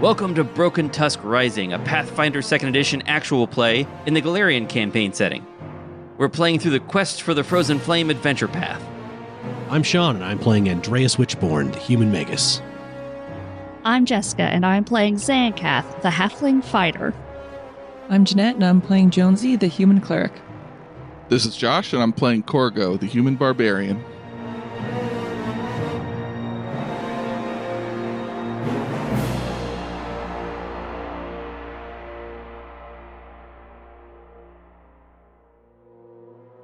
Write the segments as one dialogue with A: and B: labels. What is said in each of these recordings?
A: Welcome to Broken Tusk Rising, a Pathfinder 2nd Edition actual play in the Galarian campaign setting. We're playing through the Quest for the Frozen Flame adventure path.
B: I'm Shaun, and I'm playing Andreas Witchborn, the human magus.
C: I'm Jessica, and I'm playing Xankath, the halfling fighter.
D: I'm Janette, and I'm playing Jonesy, the human cleric.
E: This is Josh, and I'm playing Korgo, the human barbarian.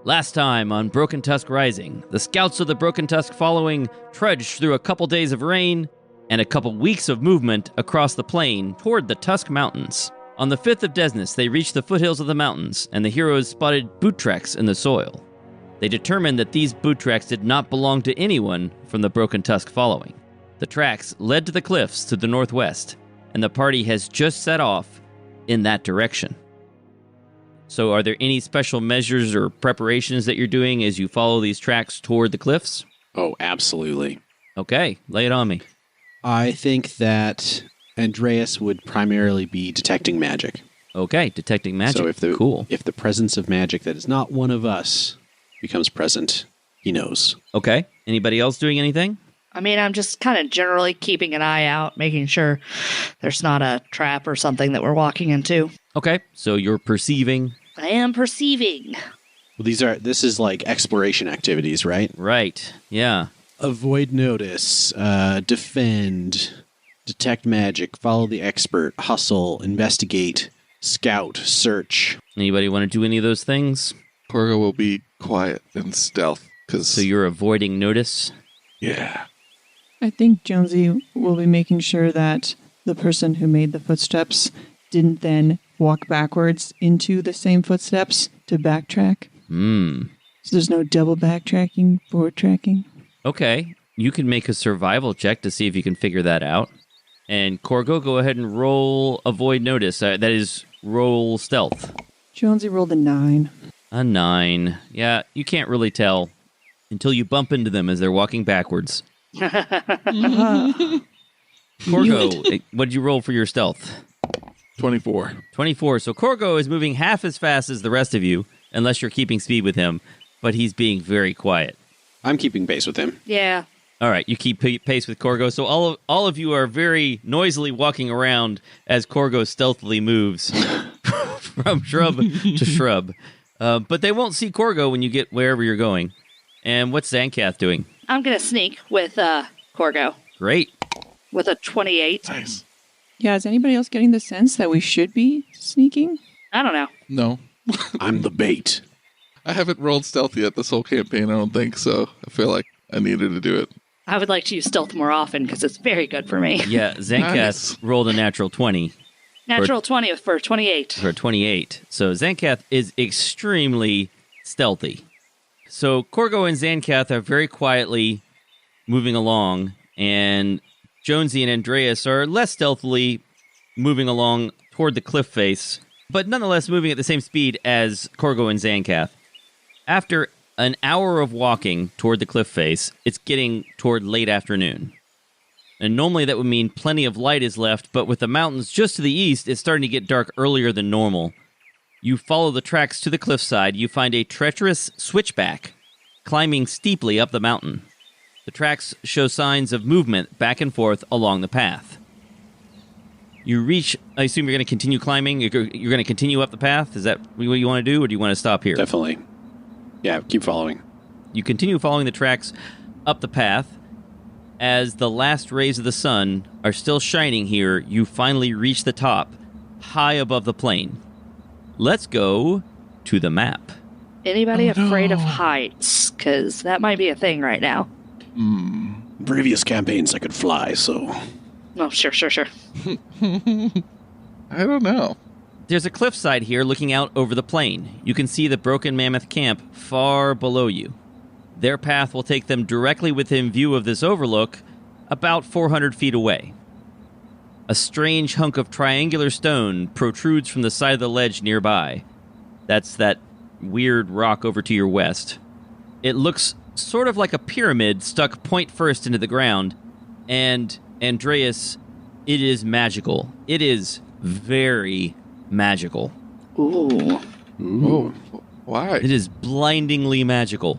A: Last time on Broken Tusk Rising, the scouts of the Broken Tusk following trudged through a couple days of rain and a couple weeks of movement across the plain toward the Tusk Mountains. On the 5th of Desnas, they reached the foothills of the mountains, and the heroes spotted boot tracks in the soil. They determined that these boot tracks did not belong to anyone from the Broken Tusk following. The tracks led to the cliffs to the northwest, and the party has just set off in that direction. So are there any special measures or preparations that you're doing as you follow these tracks toward the cliffs?
B: Oh, absolutely.
A: Okay, lay it on me.
B: I think that Andreas would primarily be detecting magic.
A: Okay, detecting magic.
B: So if the presence of magic that is not one of us becomes present, he knows.
A: Okay, anybody else doing anything?
C: I mean, I'm just kind of generally keeping an eye out, making sure there's not a trap or something that we're walking into.
A: Okay, so you're perceiving.
C: I am perceiving.
B: Well, this is like exploration activities, right?
A: Right, yeah.
B: Avoid notice, defend, detect magic, follow the expert, hustle, investigate, scout, search.
A: Anybody want to do any of those things?
E: Korgo will be quiet and stealth.
A: So you're avoiding notice?
E: Yeah.
D: I think Jonesy will be making sure that the person who made the footsteps didn't then walk backwards into the same footsteps to backtrack. So there's no double backtracking, forward tracking.
A: Okay, you can make a survival check to see if you can figure that out. And Korgo, go ahead and roll avoid notice. That is, roll stealth.
D: Jonesy rolled a 9.
A: A 9. Yeah, you can't really tell until you bump into them as they're walking backwards. Korgo, what did you roll for your stealth?
E: 24.
A: 24. So Korgo is moving half as fast as the rest of you, unless you're keeping speed with him, but he's being very quiet.
B: I'm keeping pace with him.
C: Yeah.
A: All right, you keep pace with Korgo. So all of you are very noisily walking around as Korgo stealthily moves from shrub to shrub. But they won't see Korgo when you get wherever you're going. And what's Xankath doing?
C: I'm going to sneak with Korgo.
A: Great.
C: With a 28.
E: Nice.
D: Yeah, is anybody else getting the sense that we should be sneaking?
C: I don't know.
E: No.
B: I'm the bait.
E: I haven't rolled stealth yet this whole campaign, I don't think, so I feel like I needed to do it.
C: I would like to use stealth more often because it's very good for me.
A: Yeah, Xankath rolled a natural 20.
C: Natural 20 for 28.
A: For 28. So Xankath is extremely stealthy. So Korgo and Xankath are very quietly moving along, and Jonesy and Andreas are less stealthily moving along toward the cliff face, but nonetheless moving at the same speed as Korgo and Xankath. After an hour of walking toward the cliff face, it's getting toward late afternoon. And normally that would mean plenty of light is left, but with the mountains just to the east, it's starting to get dark earlier than normal. You follow the tracks to the cliffside, you find a treacherous switchback climbing steeply up the mountain. The tracks show signs of movement back and forth along the path. You reach, I assume you're going to continue climbing? You're going to continue up the path? Is that what you want to do, or do you want to stop here?
B: Definitely. Yeah, keep following.
A: You continue following the tracks up the path. As the last rays of the sun are still shining here, you finally reach the top, high above the plain. Let's go to the map.
C: Anybody afraid of heights? Because that might be a thing right now.
B: Previous campaigns I could fly, so...
C: Oh, sure.
E: I don't know.
A: There's a cliffside here looking out over the plain. You can see the Broken Mammoth camp far below you. Their path will take them directly within view of this overlook, about 400 feet away. A strange hunk of triangular stone protrudes from the side of the ledge nearby. That's that weird rock over to your west. It looks sort of like a pyramid stuck point first into the ground, and Andreas, It is magical. It is very magical.
C: Ooh.
E: Oh, why?
A: It is blindingly magical.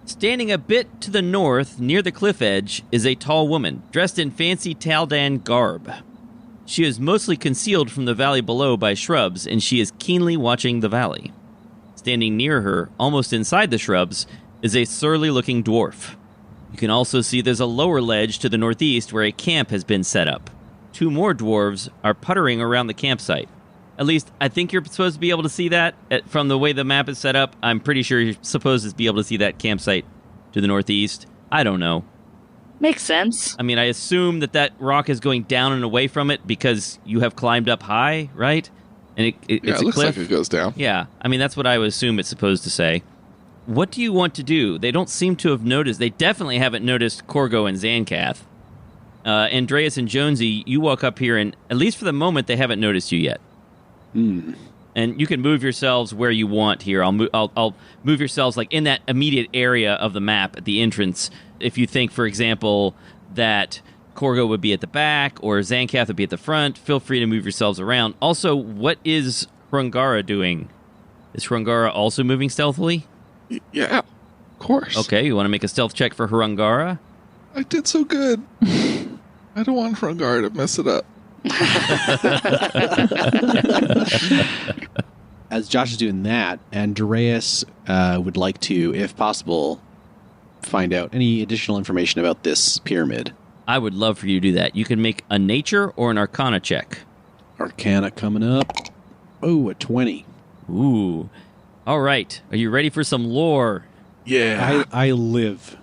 A: Standing a bit to the north, near the cliff edge, is a tall woman, dressed in fancy Taldan garb. She is mostly concealed from the valley below by shrubs, and she is keenly watching the valley. Standing near her, almost inside the shrubs, is a surly-looking dwarf. You can also see there's a lower ledge to the northeast where a camp has been set up. 2 more dwarves are puttering around the campsite. At least, I think you're supposed to be able to see that from the way the map is set up. I'm pretty sure you're supposed to be able to see that campsite to the northeast. I don't know.
C: Makes sense.
A: I mean, I assume that rock is going down and away from it because you have climbed up high, right? And it's a
E: looks
A: cliff.
E: like it goes down.
A: Yeah, I mean, that's what I would assume it's supposed to say. What do you want to do? They don't seem to have noticed. They definitely haven't noticed Korgo and Xankath. Andreas and Jonesy, you walk up here, and at least for the moment, they haven't noticed you yet. And you can move yourselves where you want here. I'll move yourselves like in that immediate area of the map at the entrance. If you think, for example, that Korgo would be at the back or Xankath would be at the front, feel free to move yourselves around. Also, what is Hrungara doing? Is Hrungara also moving stealthily?
E: Yeah, of course.
A: Okay, you want to make a stealth check for Hrungara?
E: I did so good. I don't want Hrungar to mess it up.
B: As Josh is doing that, Andreas would like to, if possible, find out any additional information about this pyramid.
A: I would love for you to do that. You can make a nature or an arcana check.
B: Arcana coming up. Oh, a 20.
A: Ooh. All right. Are you ready for some lore?
E: Yeah.
B: I live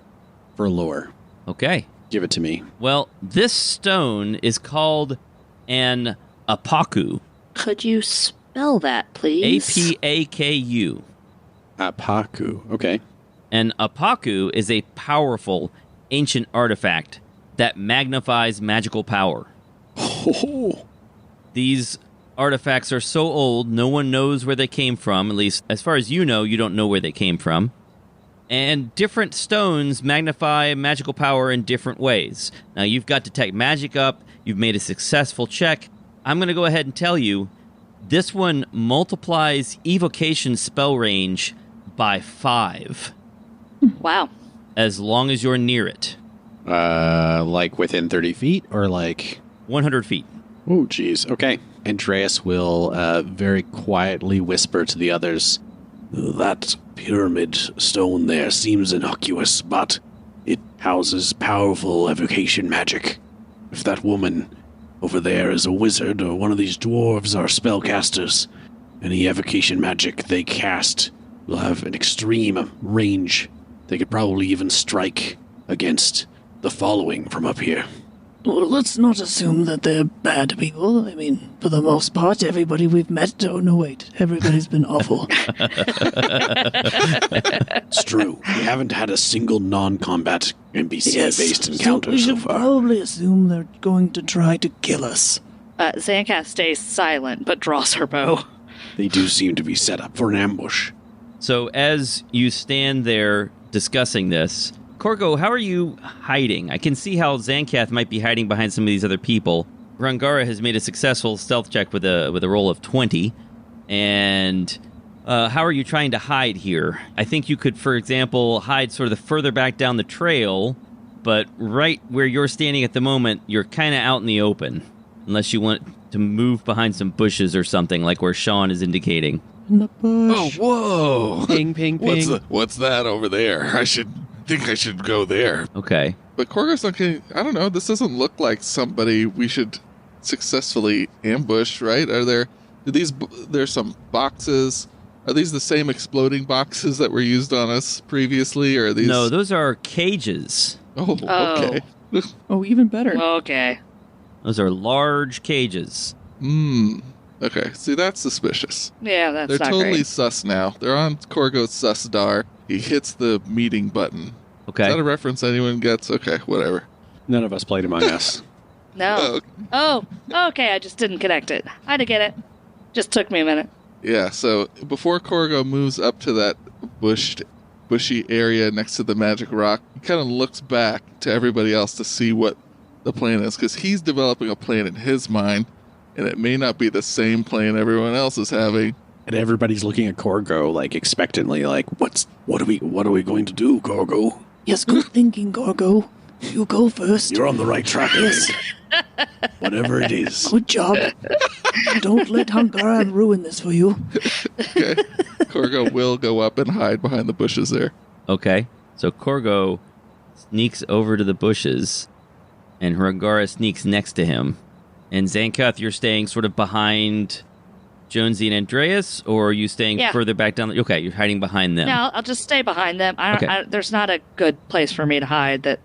B: for lore.
A: Okay.
B: Give it to me.
A: Well, this stone is called an apaku.
C: Could you spell that, please?
A: Apaku.
B: Apaku. Okay.
A: An apaku is a powerful ancient artifact that magnifies magical power.
B: Oh.
A: These artifacts are so old, no one knows where they came from. At least, as far as you don't know where they came from. And different stones magnify magical power in different ways. Now, you've got Detect Magic up. You've made a successful check. I'm going to go ahead and tell you, this one multiplies evocation spell range by 5.
C: Wow.
A: As long as you're near it.
B: Like within 30 feet or like...
A: 100 feet.
B: Oh, geez. Okay. Andreas will very quietly whisper to the others, "That pyramid stone there seems innocuous, but it houses powerful evocation magic. If that woman over there is a wizard or one of these dwarves or spellcasters, any evocation magic they cast will have an extreme range. They could probably even strike against the following from up here."
F: Well, let's not assume that they're bad people. I mean, for the most part, everybody we've met... Oh, no, wait. Everybody's been awful.
B: It's true. We haven't had a single non-combat NPC-based encounter
F: we
B: so
F: should
B: far.
F: probably assume they're going to try to kill us.
C: Xankath stays silent, but draws her bow.
B: They do seem to be set up for an ambush.
A: So as you stand there discussing this, Korgo, how are you hiding? I can see how Xankath might be hiding behind some of these other people. Hrungara has made a successful stealth check with a roll of 20. And how are you trying to hide here? I think you could, for example, hide sort of the further back down the trail, but right where you're standing at the moment, you're kind of out in the open. Unless you want to move behind some bushes or something, like where Shaun is indicating.
F: In the
E: Oh,
F: bush.
E: whoa.
B: Ping, ping, ping.
E: What's that over there? I think I should go there.
A: Okay.
E: But Korgo's not getting... I don't know. This doesn't look like somebody we should successfully ambush, right? There's some boxes. Are these the same exploding boxes that were used on us previously? Or are these...
A: No, those are cages.
E: Oh, okay.
D: Oh, even better.
C: Okay.
A: Those are large cages.
E: Okay, see, that's suspicious.
C: Yeah, that's
E: They're
C: not
E: totally
C: great.
E: sus now. They're on Korgo's susdar. He hits the meeting button.
A: Okay.
E: Is that a reference anyone gets? Okay, whatever.
B: None of us played Among Us.
C: No. Oh, okay, I just didn't connect it. I had to get it. Just took me a minute.
E: Yeah, so before Korgo moves up to that bushy area next to the magic rock, he kind of looks back to everybody else to see what the plan is, because he's developing a plan in his mind, and it may not be the same plan everyone else is having.
B: And everybody's looking at Korgo, like, expectantly, like, what are we going to do, Korgo?
F: Yes, good thinking, Korgo. You go first.
B: You're on the right track, yes. Whatever it is.
F: Good job. Don't let Hungara ruin this for you.
E: Okay. Korgo will go up and hide behind the bushes there.
A: Okay. So Korgo sneaks over to the bushes, and Hungara sneaks next to him. And Xankath, you're staying sort of behind Jonesy and Andreas, or are you staying further back down? Okay, you're hiding behind them.
C: No, I'll just stay behind them. There's not a good place for me to hide that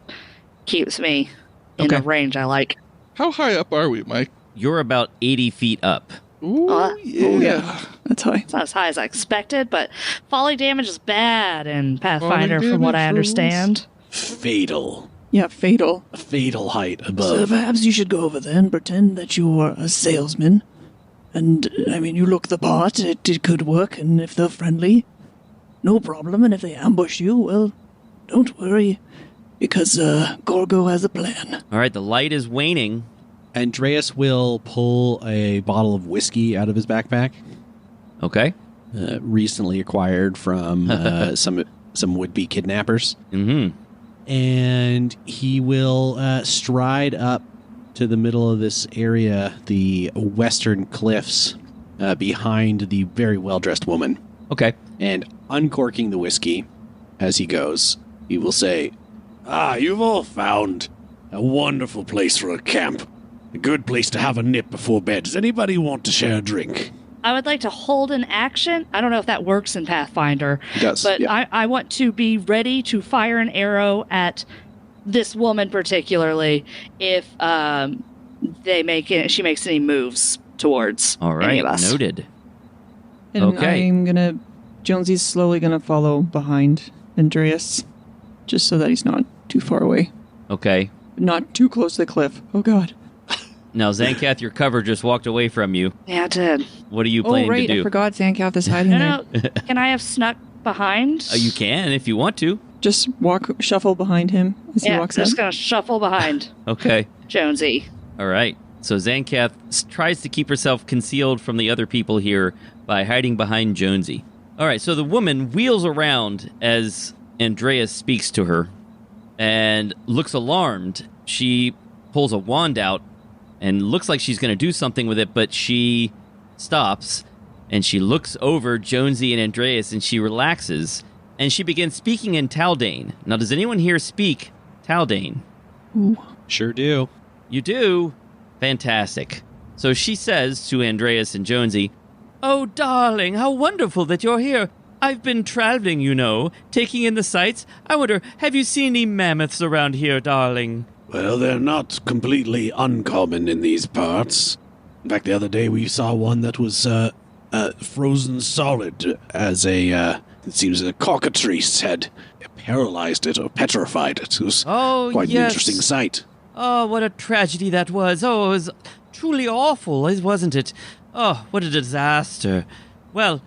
C: keeps me in a range I like.
E: How high up are we, Mike?
A: You're about 80 feet up.
E: Ooh, yeah.
D: That's high.
C: It's not as high as I expected, but falling damage is bad in Pathfinder from what I understand.
B: Fatal.
D: Yeah, fatal.
B: A fatal height
F: So
B: above.
F: perhaps you should go over there and pretend that you're a salesman. And, I mean, you look the part, it could work, and if they're friendly, no problem, and if they ambush you, well, don't worry, because Korgo has a plan.
A: All right, the light is waning.
B: Andreas will pull a bottle of whiskey out of his backpack.
A: Okay.
B: Recently acquired from some would-be kidnappers.
A: Mm-hmm.
B: And he will stride up to the middle of this area, the western cliffs, behind the very well-dressed woman.
A: Okay.
B: And uncorking the whiskey as he goes, he will say, you've all found a wonderful place for a camp. A good place to have a nip before bed. Does anybody want to share a drink?
C: I would like to hold an action. I don't know if that works in Pathfinder.
B: It does,
C: But
B: yeah.
C: I want to be ready to fire an arrow at this woman particularly if she makes any moves towards
A: All right.
C: any of us.
A: Noted.
D: And
A: Okay.
D: Jonesy's slowly gonna follow behind Andreas, just so that he's not too far away.
A: Okay.
D: Not too close to the cliff. Oh, God.
A: Now, Xankath, your cover just walked away from you.
C: Yeah, I did.
A: What are you planning
D: right.
A: to do?
D: I forgot Xankath is hiding
C: No,
D: there.
C: no. Can I have snuck behind?
A: You can if you want to.
D: Just shuffle behind him as he
C: Yeah, I'm
D: walks out.
C: just going to shuffle behind
A: Okay.
C: Jonesy.
A: All right. So Xankath tries to keep herself concealed from the other people here by hiding behind Jonesy. All right. So the woman wheels around as Andreas speaks to her and looks alarmed. She pulls a wand out and looks like she's going to do something with it, but she stops and she looks over Jonesy and Andreas and she relaxes and she begins speaking in Taldane. Now, does anyone here speak Taldane?
B: Sure do.
A: You do? Fantastic. So she says to Andreas and Jonesy, "Oh, darling, how wonderful that you're here. I've been traveling, you know, taking in the sights. I wonder, have you seen any mammoths around here, darling?"
B: Well, they're not completely uncommon in these parts. In fact, the other day we saw one that was frozen solid as it seems a cockatrice had paralyzed it or petrified it. It was quite an interesting sight.
A: Oh, what a tragedy that was. Oh, it was truly awful, wasn't it? Oh, what a disaster. Well,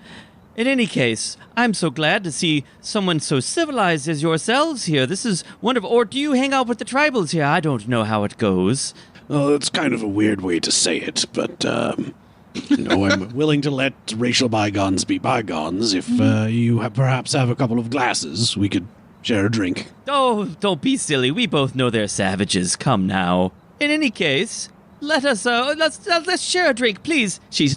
A: in any case, I'm so glad to see someone so civilized as yourselves here. This is wonderful. Or do you hang out with the tribals here? I don't know how it goes.
B: Oh, that's kind of a weird way to say it, but, I'm willing to let racial bygones be bygones. If you perhaps have a couple of glasses, we could share a drink.
A: Oh, don't be silly. We both know they're savages. Come now. In any case, let's share a drink, please. She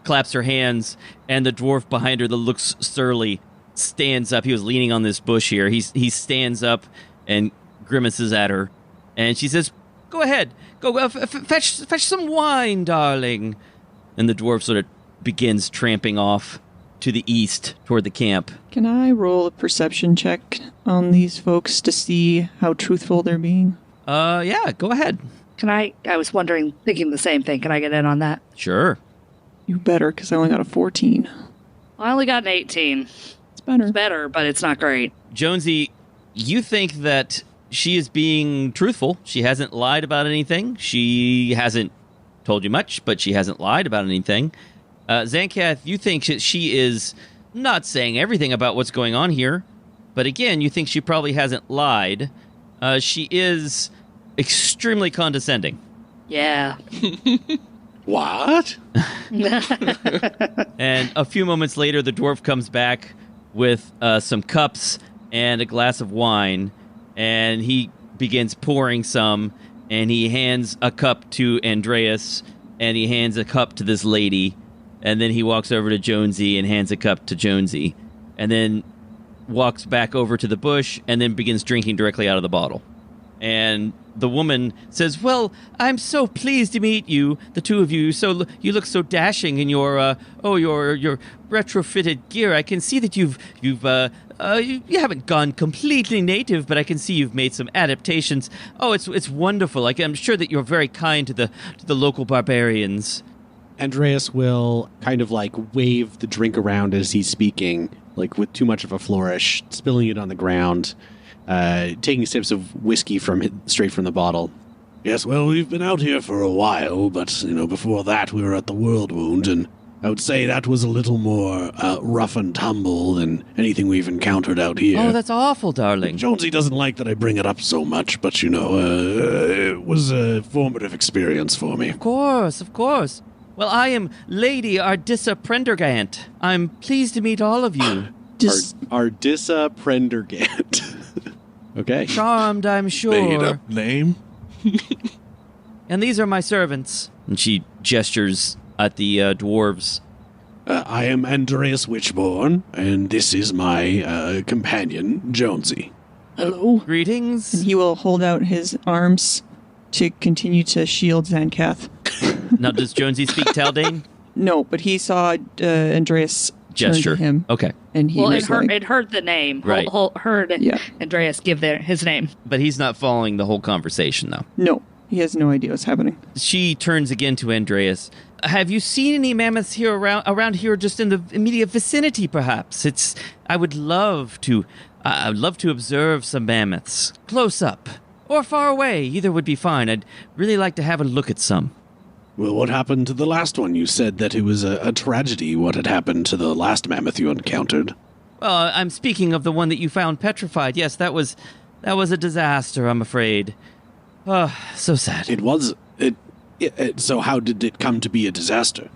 A: claps her hands, and the dwarf behind her that looks surly stands up. He was leaning on this bush here. He stands up and grimaces at her, and she says, "Go ahead. Go fetch some wine, darling." And the dwarf sort of begins tramping off to the east toward the camp.
D: Can I roll a perception check on these folks to see how truthful they're being?
A: Yeah, go ahead.
C: I was thinking the same thing. Can I get in on that?
A: Sure.
D: You better, because I only got a 14.
C: I only got an 18.
D: It's better.
C: It's better, but it's not great.
A: Jonesy, you think that she is being truthful. She hasn't lied about anything. She hasn't told you much, but she hasn't lied about anything. Xankath, you think that she is not saying everything about what's going on here, but again, you think she probably hasn't lied. She is extremely condescending.
C: Yeah.
B: What?
A: And a few moments later, the dwarf comes back with some cups and a glass of wine, and he begins pouring some, and he hands a cup to Andreas, and he hands a cup to this lady, and then he walks over to Jonesy and hands a cup to Jonesy, and then walks back over to the bush, and then begins drinking directly out of the bottle. And the woman says, "Well, I'm so pleased to meet you, the two of you. So you look so dashing in your retrofitted gear. I can see that you haven't gone completely native, but I can see you've made some adaptations. Oh, it's wonderful. I'm sure that you're very kind to the local barbarians."
B: Andreas will kind of like wave the drink around as he's speaking, like with too much of a flourish, spilling it on the ground. Taking sips of whiskey straight from the bottle. Yes, well, we've been out here for a while, but, before that we were at the World Wound, and I would say that was a little more rough and tumble than anything we've encountered out here.
A: Oh, that's awful, darling.
B: Jonesy doesn't like that I bring it up so much, but, it was a formative experience for me.
A: Of course. Well, I am Lady Ardissa Prendergant. I'm pleased to meet all of you.
B: Ardissa Prendergant. Okay.
A: Charmed, I'm sure.
E: Made up name.
A: And these are my servants. And she gestures at the dwarves.
B: I am Andreas Witchborn, and this is my companion, Jonesy.
F: Hello.
A: Greetings.
D: And he will hold out his arms to continue to shield Xankath.
A: Now, does Jonesy speak Taldane?
D: No, but he saw Andreas
A: Gesture.
D: turn to him.
A: Okay.
D: And he was
C: it heard the name.
A: Right.
C: Heard
D: Yeah.
C: Andreas give his name.
A: But he's not following the whole conversation, though.
D: No, he has no idea what's happening.
A: She turns again to Andreas. Have you seen any mammoths here around here, just in the immediate vicinity, perhaps? I would love to observe some mammoths close up or far away. Either would be fine. I'd really like to have a look at some.
B: Well, what happened to the last one? You said that it was a tragedy. What had happened to the last mammoth you encountered?
A: Well, I'm speaking of the one that you found petrified. Yes, that was a disaster, I'm afraid. Oh, so sad.
B: It was. So how did it come to be a disaster?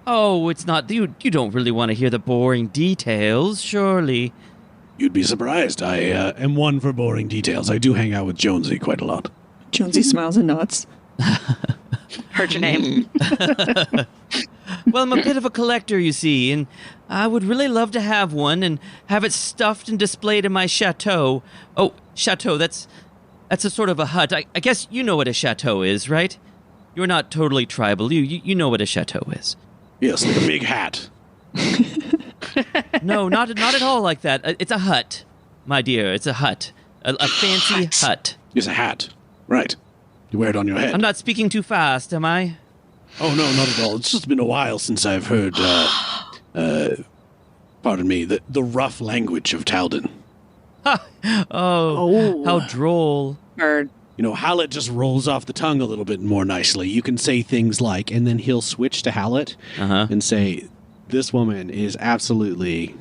A: Oh, it's not. You don't really want to hear the boring details, surely.
B: You'd be surprised. I am one for boring details. I do hang out with Jonesy quite a lot.
D: Jonesy smiles and nods.
C: Heard your name.
A: Well, I'm a bit of a collector, you see, and I would really love to have one and have it stuffed and displayed in my chateau. Oh, chateau, that's a sort of a hut. I guess you know what a chateau is, right? You're not totally tribal. You know what a chateau is.
B: Yes, like a big hat.
A: No, not at all like that. It's a hut, my dear. It's a hut. A fancy hut.
B: It's a hat. Right. You wear it on your head.
A: I'm not speaking too fast, am I?
B: Oh, no, not at all. It's just been a while since I've heard, pardon me, the rough language of Talden.
A: Oh, how droll.
C: Heard.
B: Hallett just rolls off the tongue a little bit more nicely. You can say things like, and then he'll switch to Hallett and say, this woman is absolutely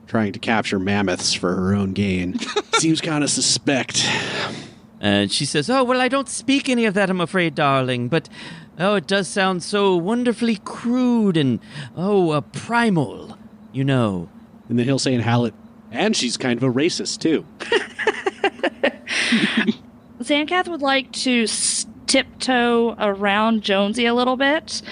B: trying to capture mammoths for her own gain. Seems kind of suspect.
A: And she says, "Oh, well, I don't speak any of that, I'm afraid, darling, but, it does sound so wonderfully crude and, primal, you know."
B: And then he'll say in Hallett, and she's kind of a racist, too.
C: Xankath would like to tiptoe around Jonesy a little bit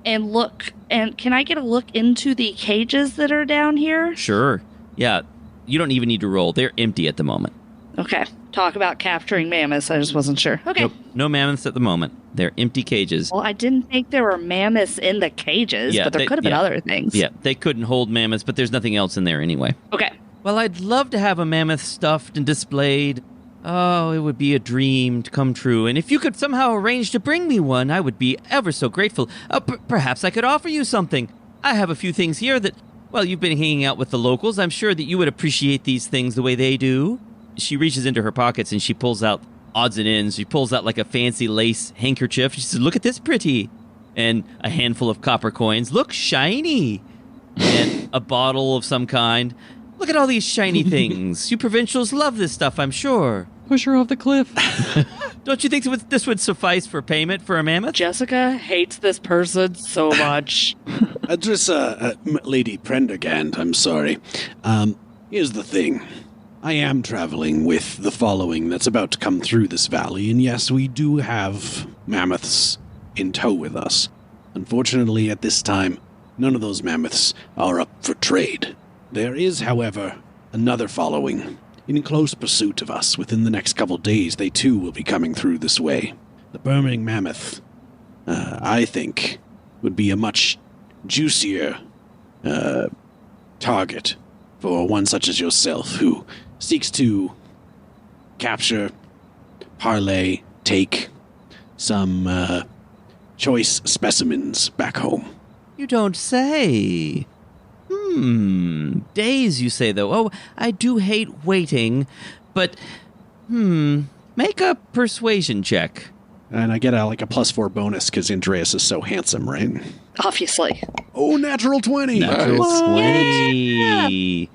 C: and look. And can I get a look into the cages that are down here?
A: Sure. Yeah, you don't even need to roll. They're empty at the moment.
C: Okay. Talk about capturing mammoths. I just wasn't sure. Okay.
A: Nope. No mammoths at the moment. They're empty cages.
C: Well, I didn't think there were mammoths in the cages, but there could have been other things.
A: Yeah, they couldn't hold mammoths, but there's nothing else in there anyway.
C: Okay.
A: Well, I'd love to have a mammoth stuffed and displayed. Oh, it would be a dream to come true. And if you could somehow arrange to bring me one, I would be ever so grateful. Perhaps I could offer you something. I have a few things here that, well, you've been hanging out with the locals. I'm sure that you would appreciate these things the way they do. She reaches into her pockets and she pulls out odds and ends. She pulls out like a fancy lace handkerchief. She says, "Look at this pretty." And a handful of copper coins. "Look, shiny." And a bottle of some kind. "Look at all these shiny things. You provincials love this stuff, I'm sure."
D: Push her off the cliff.
A: Don't you think this would suffice for payment for a mammoth?
C: Jessica hates this person so much.
B: Lady Prendergast, I'm sorry. Here's the thing. I am traveling with the following that's about to come through this valley, and yes, we do have mammoths in tow with us. Unfortunately, at this time, none of those mammoths are up for trade. There is, however, another following in close pursuit of us. Within the next couple days, they too will be coming through this way. The burning mammoth, I think, would be a much juicier target for one such as yourself who seeks to capture, parlay, take some choice specimens back home.
A: You don't say. Days, you say, though. Oh, I do hate waiting, but, make a persuasion check.
B: And I get a +4 bonus because Andreas is so handsome, right?
C: Obviously.
B: Oh, natural 20!
A: Natural
E: Nice.
A: 20.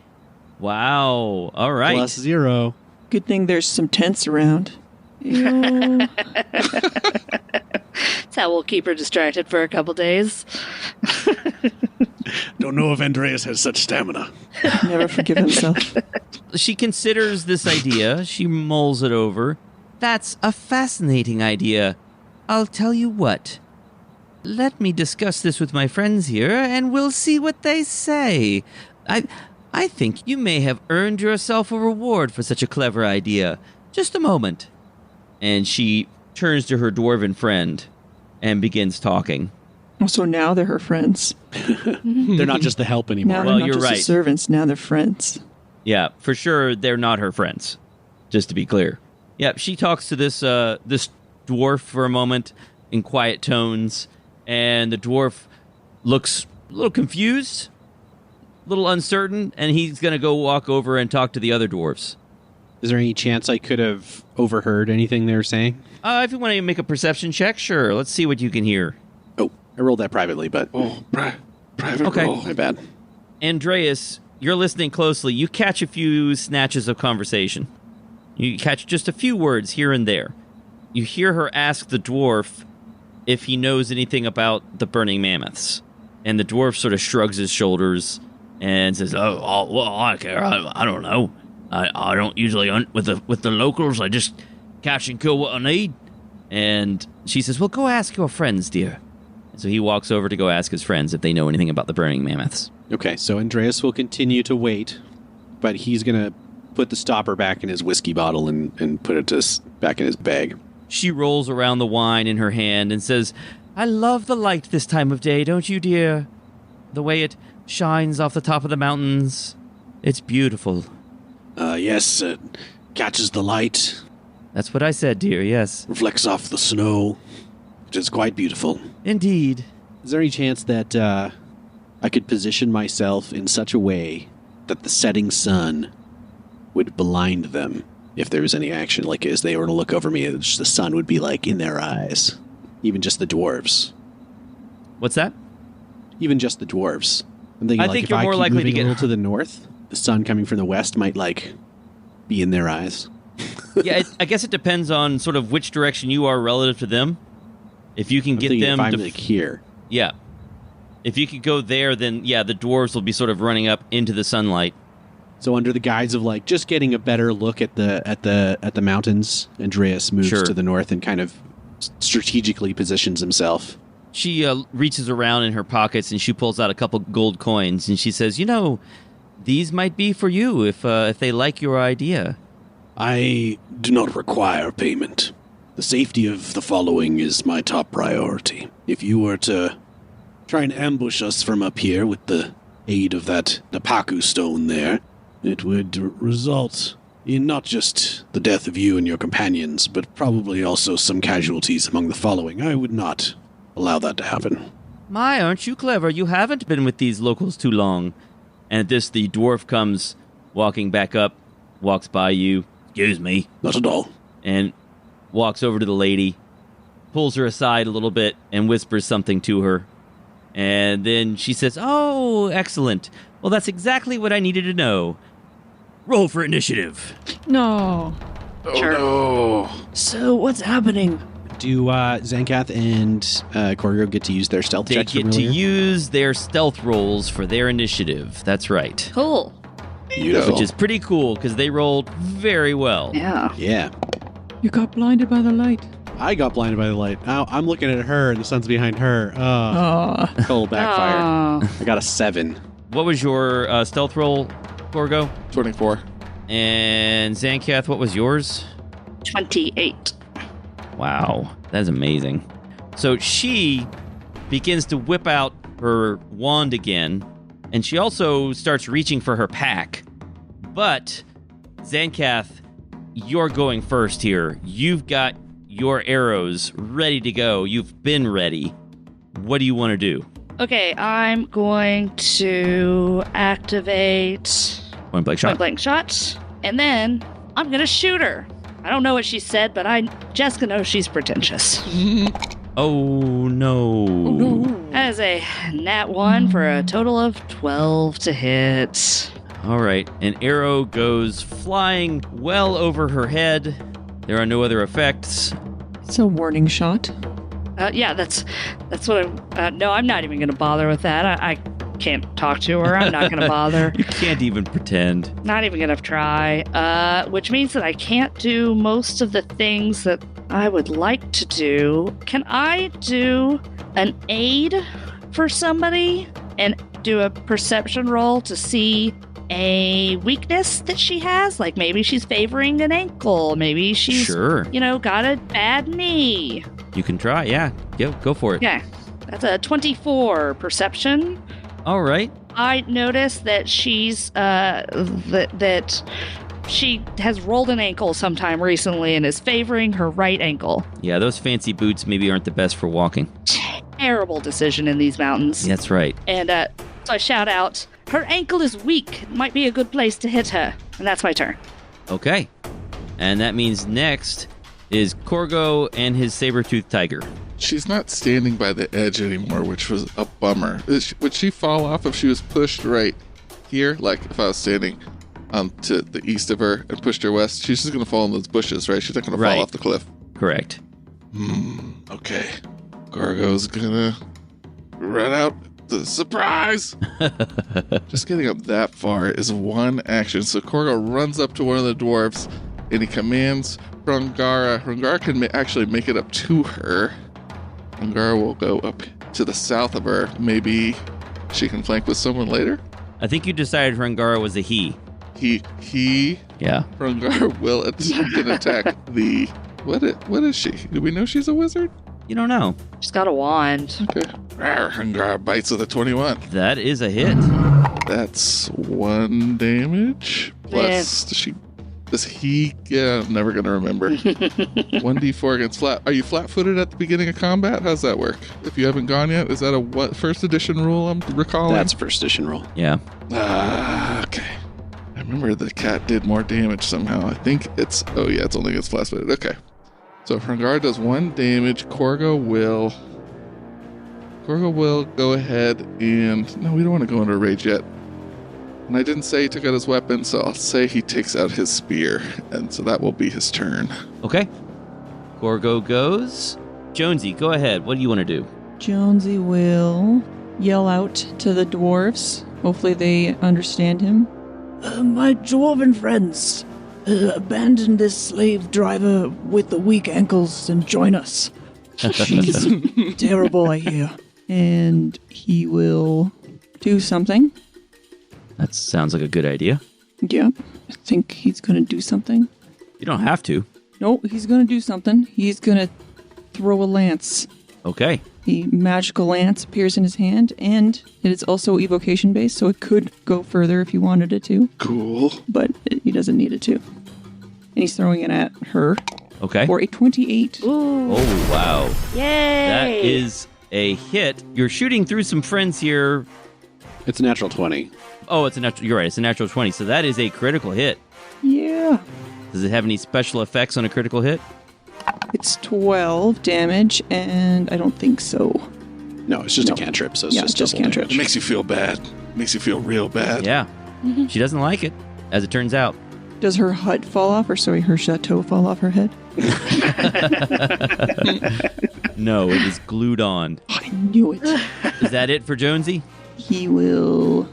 A: Wow. All right.
B: +0.
D: Good thing there's some tents around. Ew.
C: That's how we'll keep her distracted for a couple days.
B: Don't know if Andreas has such stamina.
D: Never forgive himself.
A: She considers this idea. She mulls it over. That's a fascinating idea. I'll tell you what. Let me discuss this with my friends here, and we'll see what they say. I think you may have earned yourself a reward for such a clever idea. Just a moment. And she turns to her dwarven friend and begins talking.
D: So now they're her friends.
B: They're not just the help anymore.
D: Now
A: Well,
D: they're not
A: you're
D: just
A: right.
D: the servants, now they're friends.
A: Yeah, for sure, they're not her friends. Just to be clear. Yeah, she talks to this dwarf for a moment in quiet tones, and the dwarf looks a little confused, a little uncertain, and he's going to go walk over and talk to the other dwarves.
B: Is there any chance I could have overheard anything they were saying?
A: If you want to make a perception check, sure. Let's see what you can hear.
B: Oh, I rolled that privately, but
E: Oh, private
A: Okay.
E: roll.
B: my bad.
A: Andreas, you're listening closely. You catch a few snatches of conversation. You catch just a few words here and there. You hear her ask the dwarf if he knows anything about the burning mammoths. And the dwarf sort of shrugs his shoulders and says, well, I don't care. I don't know. I don't usually hunt with the locals. I just catch and kill what I need. And she says, well, go ask your friends, dear. And so he walks over to go ask his friends if they know anything about the burning mammoths.
B: Okay, so Andreas will continue to wait, but he's going to put the stopper back in his whiskey bottle and put it back in his bag.
A: She rolls around the wine in her hand and says, I love the light this time of day, don't you, dear? The way it shines off the top of the mountains. It's beautiful.
B: Yes, it catches the light,
A: That's what I said, dear, yes.
B: reflects off the snow, which is quite beautiful.
A: Indeed.
B: Is there any chance that I could position myself in such a way that the setting sun would blind them if there was any action? Like, as they were to look over me, the sun would be, like, in their eyes. Even just the dwarves.
A: What's that?
B: Even just the dwarves. I'm thinking,
A: I
B: like,
A: think
B: if
A: you're
B: I
A: more
B: keep
A: likely to
B: moving
A: get-
B: a little to the north, the sun coming from the west might, like, be in their eyes.
A: Yeah, I guess it depends on sort of which direction you are relative to them. If you can
B: I'm
A: get
B: thinking
A: them
B: if I'm,
A: to...
B: like, here.
A: Yeah. If you could go there, then, yeah, the dwarves will be sort of running up into the sunlight.
B: So under the guise of, like, just getting a better look at the mountains, Andreas moves
A: Sure.
B: to the north and kind of strategically positions himself.
A: She reaches around in her pockets and she pulls out a couple gold coins and she says, these might be for you if they like your idea.
B: I do not require payment. The safety of the following is my top priority. If you were to try and ambush us from up here with the aid of that Napaku stone there, it would result in not just the death of you and your companions, but probably also some casualties among the following. I would not allow that to happen.
A: My, aren't you clever? You haven't been with these locals too long. And at this, the dwarf comes walking back up, walks by you, excuse me,
B: Not at all.
A: and walks over to the lady, pulls her aside a little bit, and whispers something to her. And then she says, oh, excellent. Well, that's exactly what I needed to know. Roll for initiative.
D: No.
E: Oh,
C: Sure.
E: no.
F: So, what's happening?
B: Do Xankath and Korgo get to use their stealth
A: They
B: checks
A: get
B: from
A: to
B: earlier?
A: use their stealth rolls for their initiative. That's right.
C: Cool.
B: Beautiful.
A: Which is pretty cool because they rolled very well.
C: Yeah.
B: Yeah.
D: You got blinded by the light.
B: I got blinded by the light. Now I'm looking at her and the sun's behind her. Total backfire.
C: Oh.
B: I got a 7.
A: What was your stealth roll, Korgo?
E: 24.
A: And Xankath, what was yours?
C: 28.
A: Wow, that's amazing. So she begins to whip out her wand again, and she also starts reaching for her pack. But, Xankath, you're going first here. You've got your arrows ready to go. You've been ready. What do you want to do?
C: Okay, I'm going to activate
A: Point blank shot.
C: point blank shot, and then I'm going to shoot her. I don't know what she said, but Jessica knows she's pretentious.
A: Oh, no.
C: That is a nat 1 for a total of 12 to hit.
A: All right, an arrow goes flying well over her head. There are no other effects.
D: It's a warning shot.
C: Yeah, that's what I'm... no, I'm not even going to bother with that. I can't talk to her. I'm not going to bother.
A: You can't even pretend.
C: Not even going to try. Which means that I can't do most of the things that I would like to do. Can I do an aid for somebody and do a perception roll to see a weakness that she has? Like maybe she's favoring an ankle. Maybe she's,
A: Sure.
C: got a bad knee.
A: You can try, yeah. Go for it.
C: Okay. That's a 24 perception.
A: All right.
C: I noticed that she's that she has rolled an ankle sometime recently and is favoring her right ankle.
A: Yeah, those fancy boots maybe aren't the best for walking.
C: Terrible decision in these mountains.
A: That's right.
C: And so I shout out, "Her ankle is weak. It might be a good place to hit her." And that's my turn.
A: Okay. And that means next is Korgo and his saber-toothed tiger.
E: She's not standing by the edge anymore, which was a bummer. Would she fall off if she was pushed right here? Like if I was standing to the east of her and pushed her west, she's just going to fall in those bushes, right? She's not going to
A: Right.
E: fall off the cliff.
A: Correct.
E: Okay. Korgo's going to run out. The surprise! Just getting up that far is one action. So Korgo runs up to one of the dwarves and he commands Hrungara. Hrungara can actually make it up to her. Hrungara will go up to the south of her. Maybe she can flank with someone later?
A: I think you decided Hrungara was a he.
E: He
A: Yeah.
E: Hrungara will attack the... What is she? Do we know she's a wizard?
A: You don't know.
C: She's got a wand.
E: Okay. Hrungara bites with a 21.
A: That is a hit.
E: That's 1 damage. Plus, does he? Yeah, I'm never going to remember. 1d4 against flat. Are you flat-footed at the beginning of combat? How's that work? If you haven't gone yet, is that a first edition rule I'm recalling?
B: That's first edition roll.
A: Yeah.
E: Okay. I remember the cat did more damage somehow. I think it's... Oh, yeah, it's only against flat-footed. Okay. So if Hrungara does 1 damage, Korgo will go ahead and... No, we don't want to go into a rage yet. And I didn't say he took out his weapon, so I'll say he takes out his spear. And so that will be his turn.
A: Okay. Korgo goes. Jonesy, go ahead. What do you want to do?
D: Jonesy will yell out to the dwarves. Hopefully they understand him.
F: My dwarven friends, abandon this slave driver with the weak ankles and join us. She's terrible, I hear.
D: And he will do something.
A: That sounds like a good idea.
D: Yep. I think he's going to do something.
A: You don't have to.
D: No, he's going to do something. He's going to throw a lance.
A: Okay.
D: The magical lance appears in his hand, and it is also evocation based, so it could go further if you wanted it to,
E: Cool.
D: but he doesn't need it to. And he's throwing it at her
A: Okay.
D: for a 28.
C: Ooh.
A: Oh, wow.
C: Yay!
A: That is a hit. You're shooting through some friends here.
B: It's a natural 20.
A: Oh, it's a natural. You're right. It's a natural 20. So that is a critical hit.
D: Yeah.
A: Does it have any special effects on a critical hit?
D: It's 12 damage, and I don't think so.
B: No, it's just
D: No.
B: a cantrip, so it's
D: Yeah,
B: just
D: just
B: double
D: cantrip.
E: It
B: damage.
E: makes you feel bad. Makes you feel real bad.
A: Yeah. She doesn't like it, as it turns out.
D: Does her hut fall off, or sorry, her chateau fall off her head?
A: No, it is glued on.
D: I knew it.
A: Is that it for Jonesy?
D: He will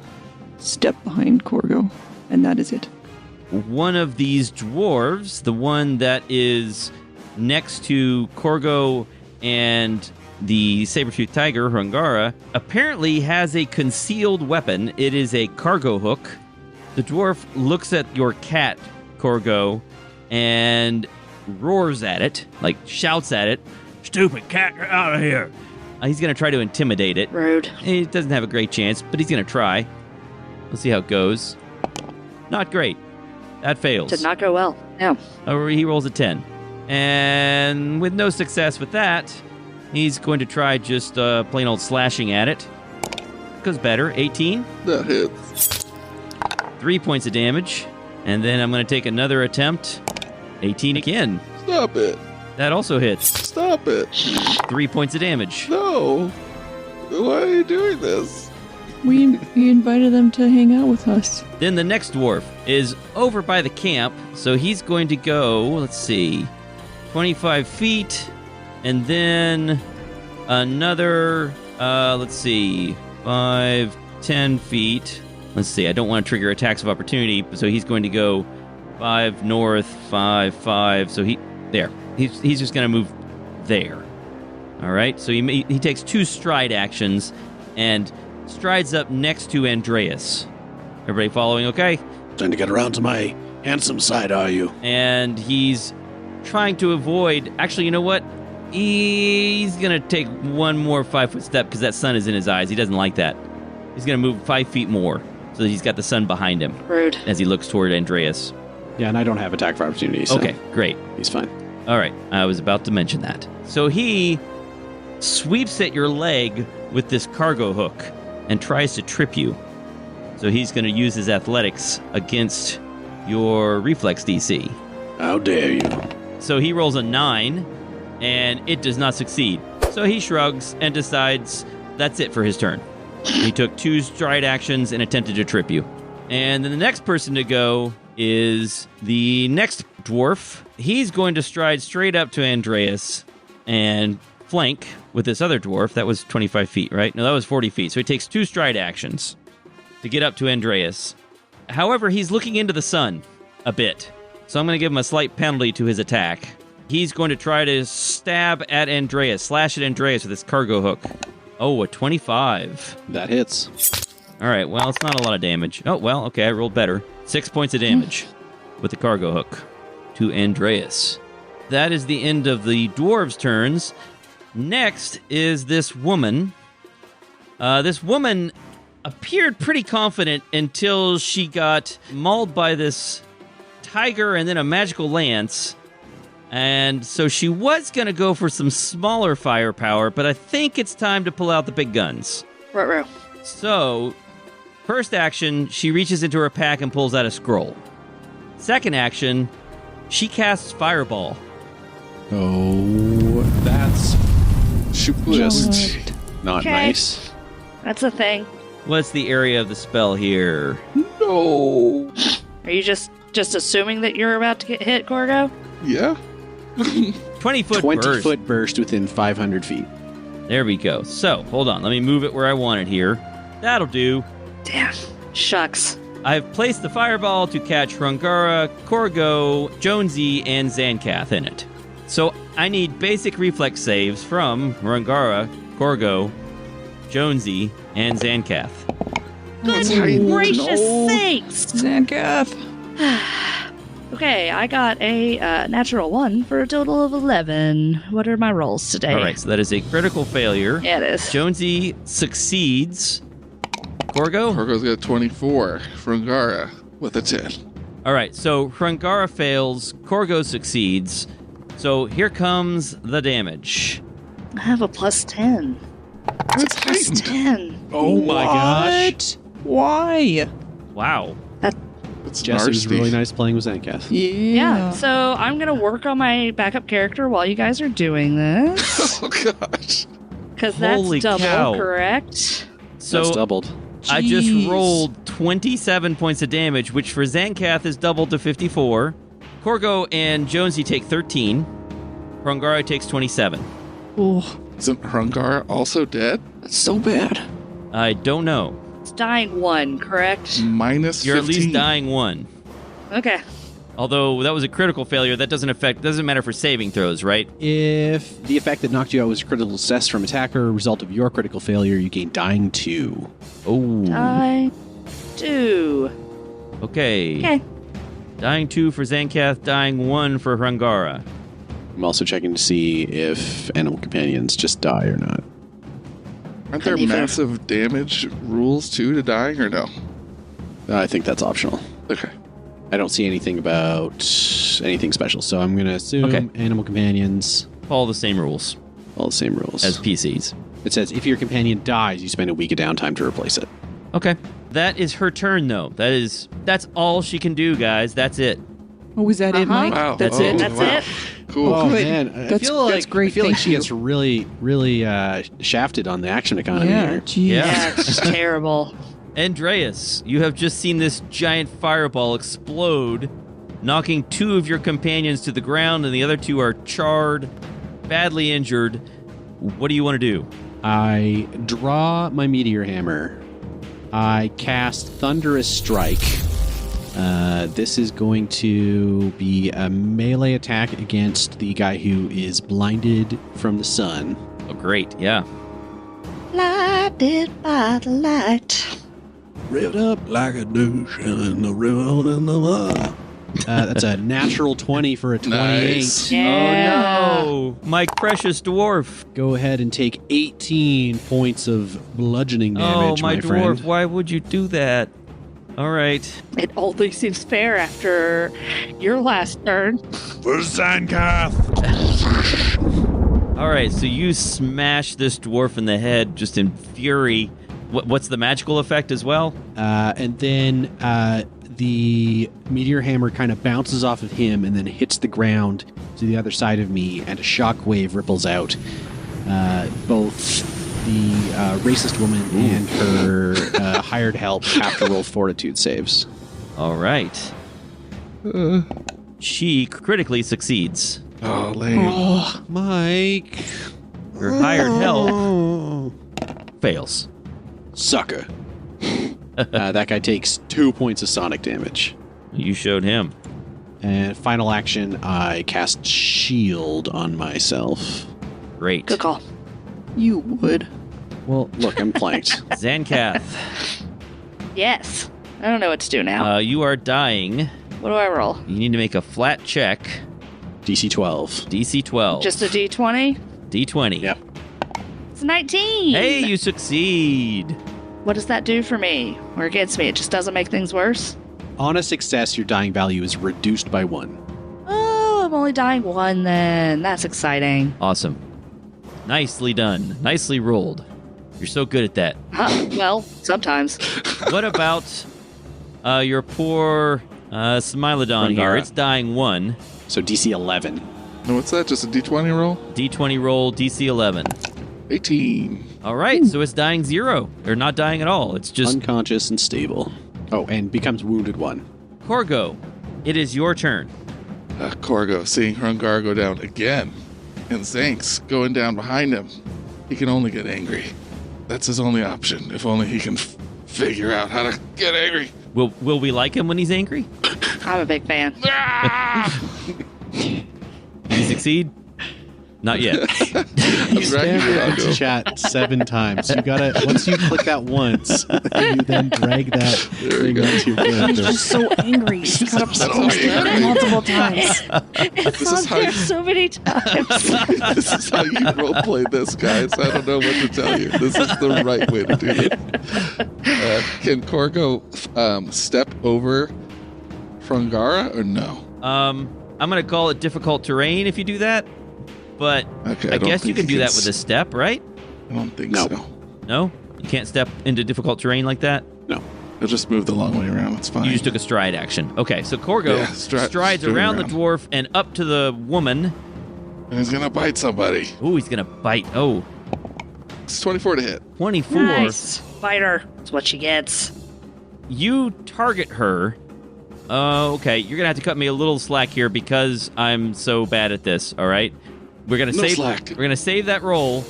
D: step behind Korgo, and that is it.
A: One of these dwarves, the one that is next to Korgo and the saber-toothed tiger, Hrungara, apparently has a concealed weapon. It is a cargo hook. The dwarf looks at your cat, Korgo, and roars at it, like shouts at it. Stupid cat, get out of here. He's going to try to intimidate it.
C: Rude.
A: He doesn't have a great chance, but he's going to try. We'll see how it goes. Not great. That fails.
C: Did not go well. No.
A: He rolls a 10. And with no success with that, he's going to try just plain old slashing at it. Goes better. 18.
E: That hits.
A: 3 points of damage. And then I'm going to take another attempt. 18 again.
E: Stop it.
A: That also hits.
E: Stop it.
A: 3 points of damage.
E: No. Why are you doing this?
D: We invited them to hang out with us.
A: Then the next dwarf is over by the camp. So he's going to go, let's see, 25 feet. And then another, 5, 10 feet. Let's see, I don't want to trigger attacks of opportunity. So he's going to go 5 north, 5. So he's just going to move there. All right, so he takes 2 stride actions and strides up next to Andreas. Everybody following okay?
B: Trying to get around to my handsome side, are you?
A: And he's trying to avoid... Actually, you know what? He's going to take one more 5-foot step because that sun is in his eyes. He doesn't like that. He's going to move 5 feet more so that he's got the sun behind him.
C: Rude.
A: As he looks toward Andreas.
B: Yeah, and I don't have attack for opportunity, so
A: Okay, great.
B: he's fine.
A: All right, I was about to mention that. So he sweeps at your leg with this cargo hook and tries to trip you. So he's going to use his athletics against your reflex DC.
B: How dare you?
A: So he rolls a 9, and it does not succeed. So he shrugs and decides that's it for his turn. He took 2 stride actions and attempted to trip you. And then the next person to go is the next dwarf. He's going to stride straight up to Andreas and flank with this other dwarf. That was 25 feet, right? No, that was 40 feet. So he takes 2 stride actions to get up to Andreas. However, he's looking into the sun a bit. So I'm going to give him a slight penalty to his attack. He's going to try to stab at Andreas, slash at Andreas with his cargo hook. Oh, a 25.
B: That hits.
A: All right, well, it's not a lot of damage. Oh, well, okay, I rolled better. 6 points of damage with the cargo hook to Andreas. That is the end of the dwarves' turns. Next is this woman. This woman appeared pretty confident until she got mauled by this tiger and then a magical lance. And so she was going to go for some smaller firepower, but I think it's time to pull out the big guns.
C: Ruh-roh.
A: So, first action, she reaches into her pack and pulls out a scroll. Second action, she casts Fireball.
B: Oh, that's just not
C: Okay.
B: nice.
C: That's a thing.
A: What's the area of the spell here?
E: No.
C: Are you just assuming that you're about to get hit, Korgo?
E: Yeah.
A: 20-foot
B: 20-foot
A: burst.
B: burst within 500 feet.
A: There we go. So, hold on. Let me move it where I want it here. That'll do.
C: Damn. Shucks.
A: I've placed the fireball to catch Hrungara, Korgo, Jonesy, and Xankath in it. So I need basic reflex saves from Hrungara, Korgo, Jonesy, and Xankath.
C: Good gracious sakes!
D: Xankath!
C: Okay, I got a natural 1 for a total of 11. What are my rolls today?
A: All right, so that is a critical failure.
C: Yeah, it is.
A: Jonesy succeeds. Korgo?
E: Korgo's got 24. Hrungara with a 10.
A: All right, so Hrungara fails, Korgo succeeds. So here comes the damage.
C: I have a plus 10.
E: That's
C: Plus
E: heightened.
C: 10.
B: Oh my gosh.
D: Why?
A: Wow.
E: It's
B: Jess, it was
E: nasty.
B: really nice playing with Xankath.
C: Yeah, so I'm going to work on my backup character while you guys are doing this.
E: Oh gosh.
C: Because that's
A: Holy
C: double,
A: cow.
C: correct?
A: So
B: That's doubled.
A: I just
D: Jeez.
A: rolled 27 points of damage, which for Xankath is doubled to 54. Korgo and Jonesy take 13. Hrungara takes 27.
F: Oh,
E: Isn't Hrungara also dead?
F: that's so bad.
A: I don't know.
C: It's dying 1, correct?
E: Minus
A: You're
E: 15.
A: at least dying 1.
C: Okay.
A: Although that was a critical failure, that doesn't matter for saving throws, right?
B: If the effect that knocked you out was a critical success from attacker, result of your critical failure, you gain dying 2.
A: Oh.
C: Die 2.
A: Okay.
C: Okay.
A: Dying 2 for Xankath, dying 1 for Hrungara.
B: I'm also checking to see if animal companions just die or not.
E: Aren't there
C: Even-
E: massive damage rules too to dying or no?
B: I think that's optional.
E: Okay.
B: I don't see anything about anything special, so I'm going to assume
A: Okay.
B: animal companions,
A: All the same rules
B: all the same rules.
A: as PCs.
B: It says if your companion dies, you spend a week of downtime to replace it.
A: Okay. That is her turn, though. That's all she can do, guys. That's it.
D: Oh, was that it,
C: Uh-huh.
D: Mike?
E: Wow.
D: That's
E: Oh,
D: it?
C: That's
E: wow.
C: it?
E: Cool.
B: Oh,
D: good.
B: man.
D: That's great.
B: I feel like
D: Thank
B: she
D: you.
B: gets really shafted on the action economy
D: Yeah,
B: here.
D: geez.
A: Yeah.
C: Yeah, it's just terrible.
A: Andreas, you have just seen this giant fireball explode, knocking 2 of your companions to the ground, and the other 2 are charred, badly injured. What do you want to do?
B: I draw my meteor hammer. I cast Thunderous Strike. This is going to be a melee attack against the guy who is blinded from the sun.
A: Oh, great. Yeah.
C: Blinded by the light.
B: Ripped up like a douche in the river in the mud. That's a natural 20 for a 28.
E: Nice.
C: Yeah.
A: Oh, no. My precious dwarf.
B: Go ahead and take 18 points of bludgeoning damage,
A: Oh, my
B: my
A: dwarf.
B: friend.
A: Why would you do that? All right.
C: It only seems fair after your last turn.
B: For Xankath!
A: All right. So you smash this dwarf in the head just in fury. What's the magical effect as well?
B: And then the meteor hammer kind of bounces off of him and then hits the ground to the other side of me, and a shockwave ripples out. Both the racist woman and her hired help have to roll fortitude saves.
A: All right. She critically succeeds.
E: Oh, lame.
B: Oh, Mike.
A: Her hired help
B: Oh.
A: fails.
B: Sucker. That guy takes 2 points of sonic damage.
A: You showed him.
B: And final action, I cast shield on myself.
A: Great.
C: Good call.
D: You would.
B: Well, look, I'm flanked.
A: Xankath,
C: Yes. I don't know what to do now.
A: you are dying.
C: What do I roll?
A: You need to make a flat check.
B: DC 12.
A: DC 12.
C: Just a d20?
A: D20.
B: Yep.
C: It's 19.
A: Hey, you succeed.
C: What does that do for me or against me? It just doesn't make things worse?
B: On a success, your dying value is reduced by 1.
C: Oh, I'm only dying 1 then. That's exciting.
A: Awesome. Nicely done. Nicely rolled. You're so good at that.
C: Well, sometimes.
A: What about your poor Smilodon here?
B: Hrungara.
A: It's dying 1.
B: So DC 11.
E: And what's that? Just a d20 roll?
A: D20 roll, DC 11.
E: 18.
A: All right, so it's dying 0. Or not dying at all. It's just
B: Unconscious and stable. Oh, and becomes wounded 1.
A: Korgo. It is your turn.
E: Korgo seeing Hrungara go down again. And Zanks going down behind him. He can only get angry. That's his only option. If only he can figure out how to get angry.
A: Will we like him when he's angry?
C: I'm a big fan.
A: Did he succeed? Not yet.
E: That's right, Korgo.
B: Chat 7 times. You gotta, once you click that once, you then drag that
E: There we
B: thing
E: go.
B: onto your
D: He's
B: character.
D: just so angry. He got up
E: So
D: close to it
E: angry.
D: multiple times.
C: It's
E: This
C: on
E: is how
C: there
E: you-
C: so many times.
E: This is how you roleplay this, guys. I don't know what to tell you. This is the right way to do it. Can Korgo step over Hrungara or no?
A: I'm going to call it difficult terrain if you do that. But
E: Okay,
A: I
E: don't
A: guess you
E: think
A: can
E: he
A: do that with a step, right?
E: I don't think
B: No.
E: so.
A: No? You can't step into difficult terrain like that?
B: No.
E: He'll just move the long way around. It's fine.
A: You just took a stride action. Okay, so Korgo
E: Yeah,
A: strides
E: straight
A: around the
E: around.
A: dwarf and up to the woman.
E: And he's gonna bite somebody.
A: Ooh, he's going to bite. Oh.
E: It's 24 to hit.
A: 24.
C: Nice. Bite her. That's what she gets.
A: You target her. Okay, you're gonna have to cut me a little slack here because I'm so bad at this. All right, we're gonna
E: No slack.
A: We're gonna save that roll,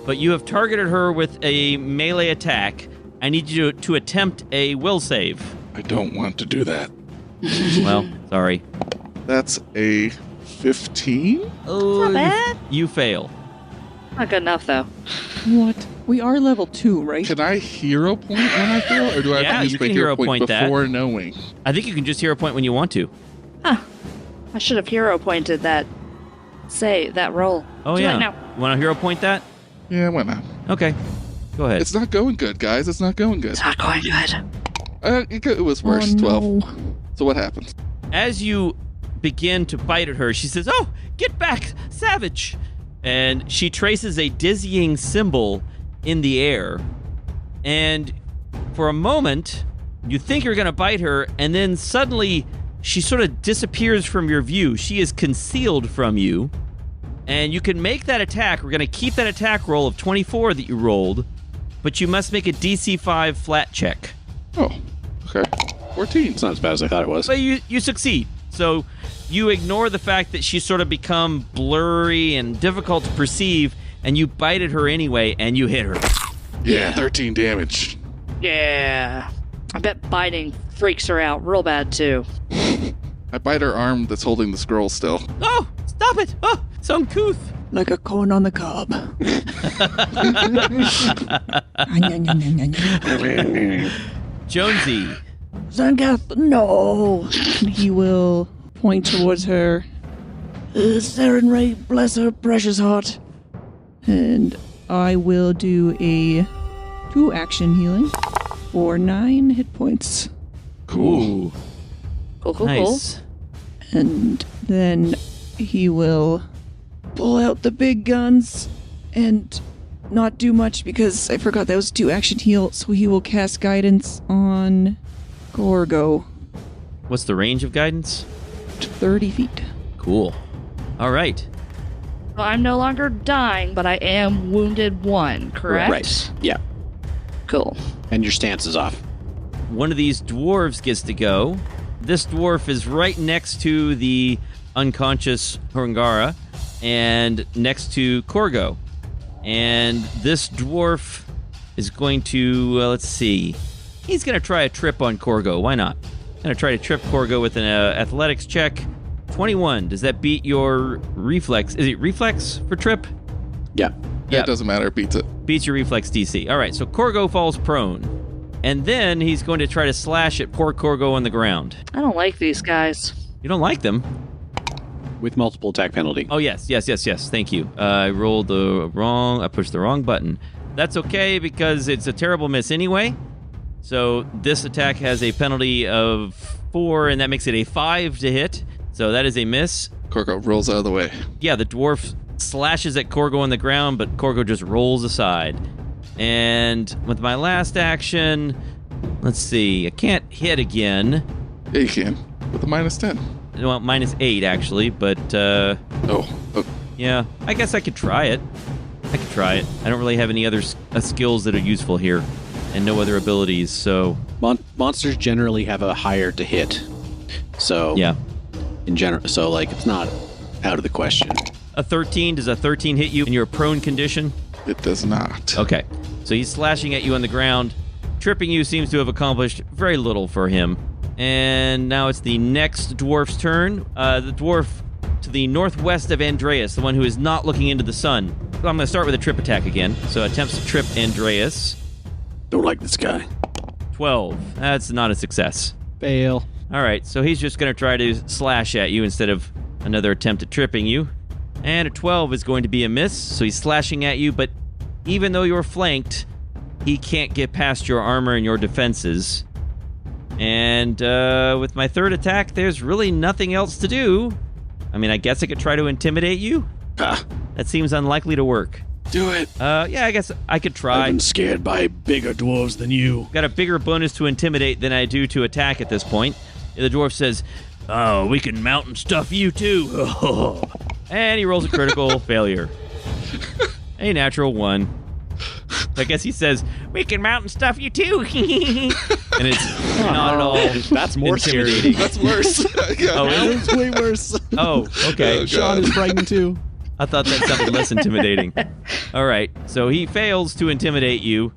A: but you have targeted her with a melee attack. I need you to attempt a will save.
E: I don't want to do that.
A: Well, sorry.
E: That's a 15?
A: Oh,
C: Not bad.
A: You fail.
C: Not good enough, though.
D: What? We are level 2, right?
E: Can I hero point when I fail, or do I
A: Yeah,
E: have to
A: you
E: use my
A: can
E: hero
A: hero
E: point
A: point that.
E: before knowing?
A: I think you can just hero point when you want to.
C: Huh. I should have hero pointed that. Say that roll.
A: Oh
C: Do
A: yeah.
C: it now.
A: Want to hero point that?
E: Yeah, why not?
A: Okay. Go ahead.
E: It's not going good, guys. It's not going good.
C: It's not going good.
E: It was worse.
D: Oh,
E: 12.
D: no.
E: So what happens?
A: As you begin to bite at her, she says, "Oh, get back, savage!" And she traces a dizzying symbol in the air. And for a moment, you think you're going to bite her, and then suddenly she sort of disappears from your view. She is concealed from you. And you can make that attack. We're going to keep that attack roll of 24 that you rolled, but you must make a DC 5 flat check.
E: Oh, okay. 14.
B: It's not as bad as I thought it was.
A: But you succeed. So you ignore the fact that she's sort of become blurry and difficult to perceive, and you bite at her anyway, and you hit her.
E: Yeah, 13 damage.
C: Yeah. I bet biting freaks her out real bad, too.
E: I bite her arm that's holding the scroll still.
A: Oh, stop it! Oh, it's uncouth.
F: Like a corn on the cob.
A: Jonesy.
F: Xankath, no.
D: He will point towards her,
F: Serenray, bless her precious heart.
D: and I will do a 2-action healing for 9 hit points.
E: Cool.
C: Cool.
A: Nice.
D: And then he will pull out the big guns and not do much because I forgot that was 2-action heal, so he will cast guidance on Korgo.
A: What's the range of guidance?
D: 30 feet.
A: Cool. All right.
C: Well, I'm no longer dying, but I am wounded 1, correct?
B: Right. Yeah.
C: Cool.
B: And your stance is off.
A: One of these dwarves gets to go. This dwarf is right next to the unconscious Hungara and next to Korgo. And this dwarf is going to, let's see. He's going to try a trip on Korgo. Why not? Going to try to trip Korgo with an athletics check. 21. Does that beat your reflex? Is it reflex for trip?
B: Yeah.
E: Yeah,
A: Yep.
E: it doesn't matter. It beats it.
A: Beats your reflex DC. All right, so Korgo falls prone. And then he's going to try to slash at poor Korgo on the ground.
C: I don't like these guys.
A: You don't like them?
B: With multiple attack penalty.
A: Oh, yes. Thank you. I pushed the wrong button. That's okay because it's a terrible miss anyway. So this attack has a penalty of 4, and that makes it a 5 to hit. So that is a miss.
E: Korgo rolls out of the way.
A: Yeah, the dwarf slashes at Korgo on the ground, but Korgo just rolls aside. And with my last action, let's see. I can't hit again.
E: Yeah, you can. With a minus 10.
A: Well, minus 8, actually, but
E: Oh.
A: yeah, I guess I could try it. I don't really have any other skills that are useful here, and no other abilities, so...
B: Monsters generally have a higher to hit. So,
A: Yeah.
B: in general, so like it's not out of the question.
A: A 13, does a 13 hit you in your prone condition?
E: It does not.
A: Okay, so he's slashing at you on the ground. Tripping you seems to have accomplished very little for him. And now it's the next dwarf's turn. The dwarf to the northwest of Andreas, the one who is not looking into the sun. So I'm going to start with a trip attack again. So attempts to trip Andreas.
B: Don't like this guy.
A: 12. That's not a success.
B: Fail.
A: All right, so he's just going to try to slash at you instead of another attempt at tripping you. And a 12 is going to be a miss, so he's slashing at you, but even though you're flanked, he can't get past your armor and your defenses. And with my third attack, there's really nothing else to do. I mean, I guess I could try to intimidate you. That seems unlikely to work.
B: Do it.
A: Yeah, I guess I could try.
B: I've been scared by bigger dwarves than you.
A: Got a bigger bonus to intimidate than I do to attack at this point. The dwarf says, "Oh, we can mount and stuff you too." And he rolls a critical failure. A natural 1. I guess he says, "We can mount and stuff you too," and it's not at all.
B: That's more
A: intimidating.
E: That's worse. Yeah.
A: Oh, is it?
B: way worse.
A: Oh, okay.
E: Oh,
B: Shaun is pregnant too.
A: I thought that sounded less intimidating. All right, so he fails to intimidate you,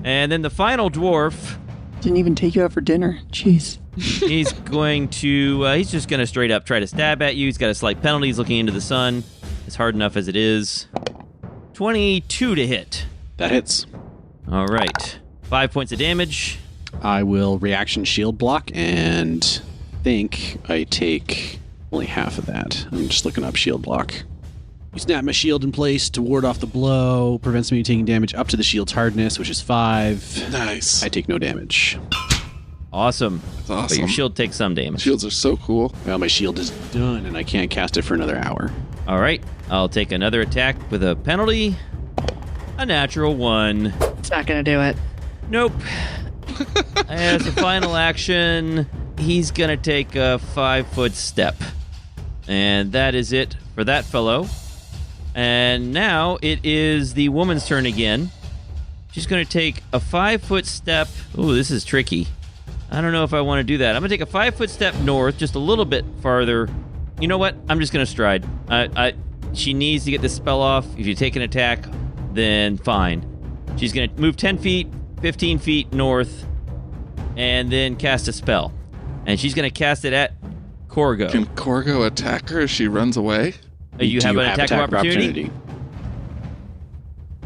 A: and then the final dwarf.
D: Didn't even take you out for dinner. Jeez.
A: He's going to, he's just going to straight up try to stab at you. He's got a slight penalty. He's looking into the sun. It's hard enough as it is. 22 to hit.
B: That hits.
A: All right. 5 points of damage.
B: I will reaction shield block and think I take only half of that. I'm just looking up shield block. You snap my shield in place to ward off the blow. Prevents me taking damage up to the shield's hardness, which is 5.
E: Nice.
B: I take no damage.
A: Awesome.
E: That's awesome.
A: But your shield takes some damage.
E: Shields are so cool.
B: Well, my shield is done, and I can't cast it for another hour.
A: All right. I'll take another attack with a penalty. A natural 1.
C: It's not going to do it.
A: Nope. As a final action, he's going to take a 5-foot step. And that is it for that fellow. And now it is the woman's turn again. She's going to take a 5-foot step. Ooh, this is tricky. I don't know if I want to do that. I'm going to take a 5-foot step north, just a little bit farther. You know what? I'm just going to stride. She needs to get this spell off. If you take an attack, then fine. She's going to move 10 feet, 15 feet north, and then cast a spell. And she's going to cast it at Korgo.
E: Can Korgo attack her as she runs away?
A: You have an attack of opportunity?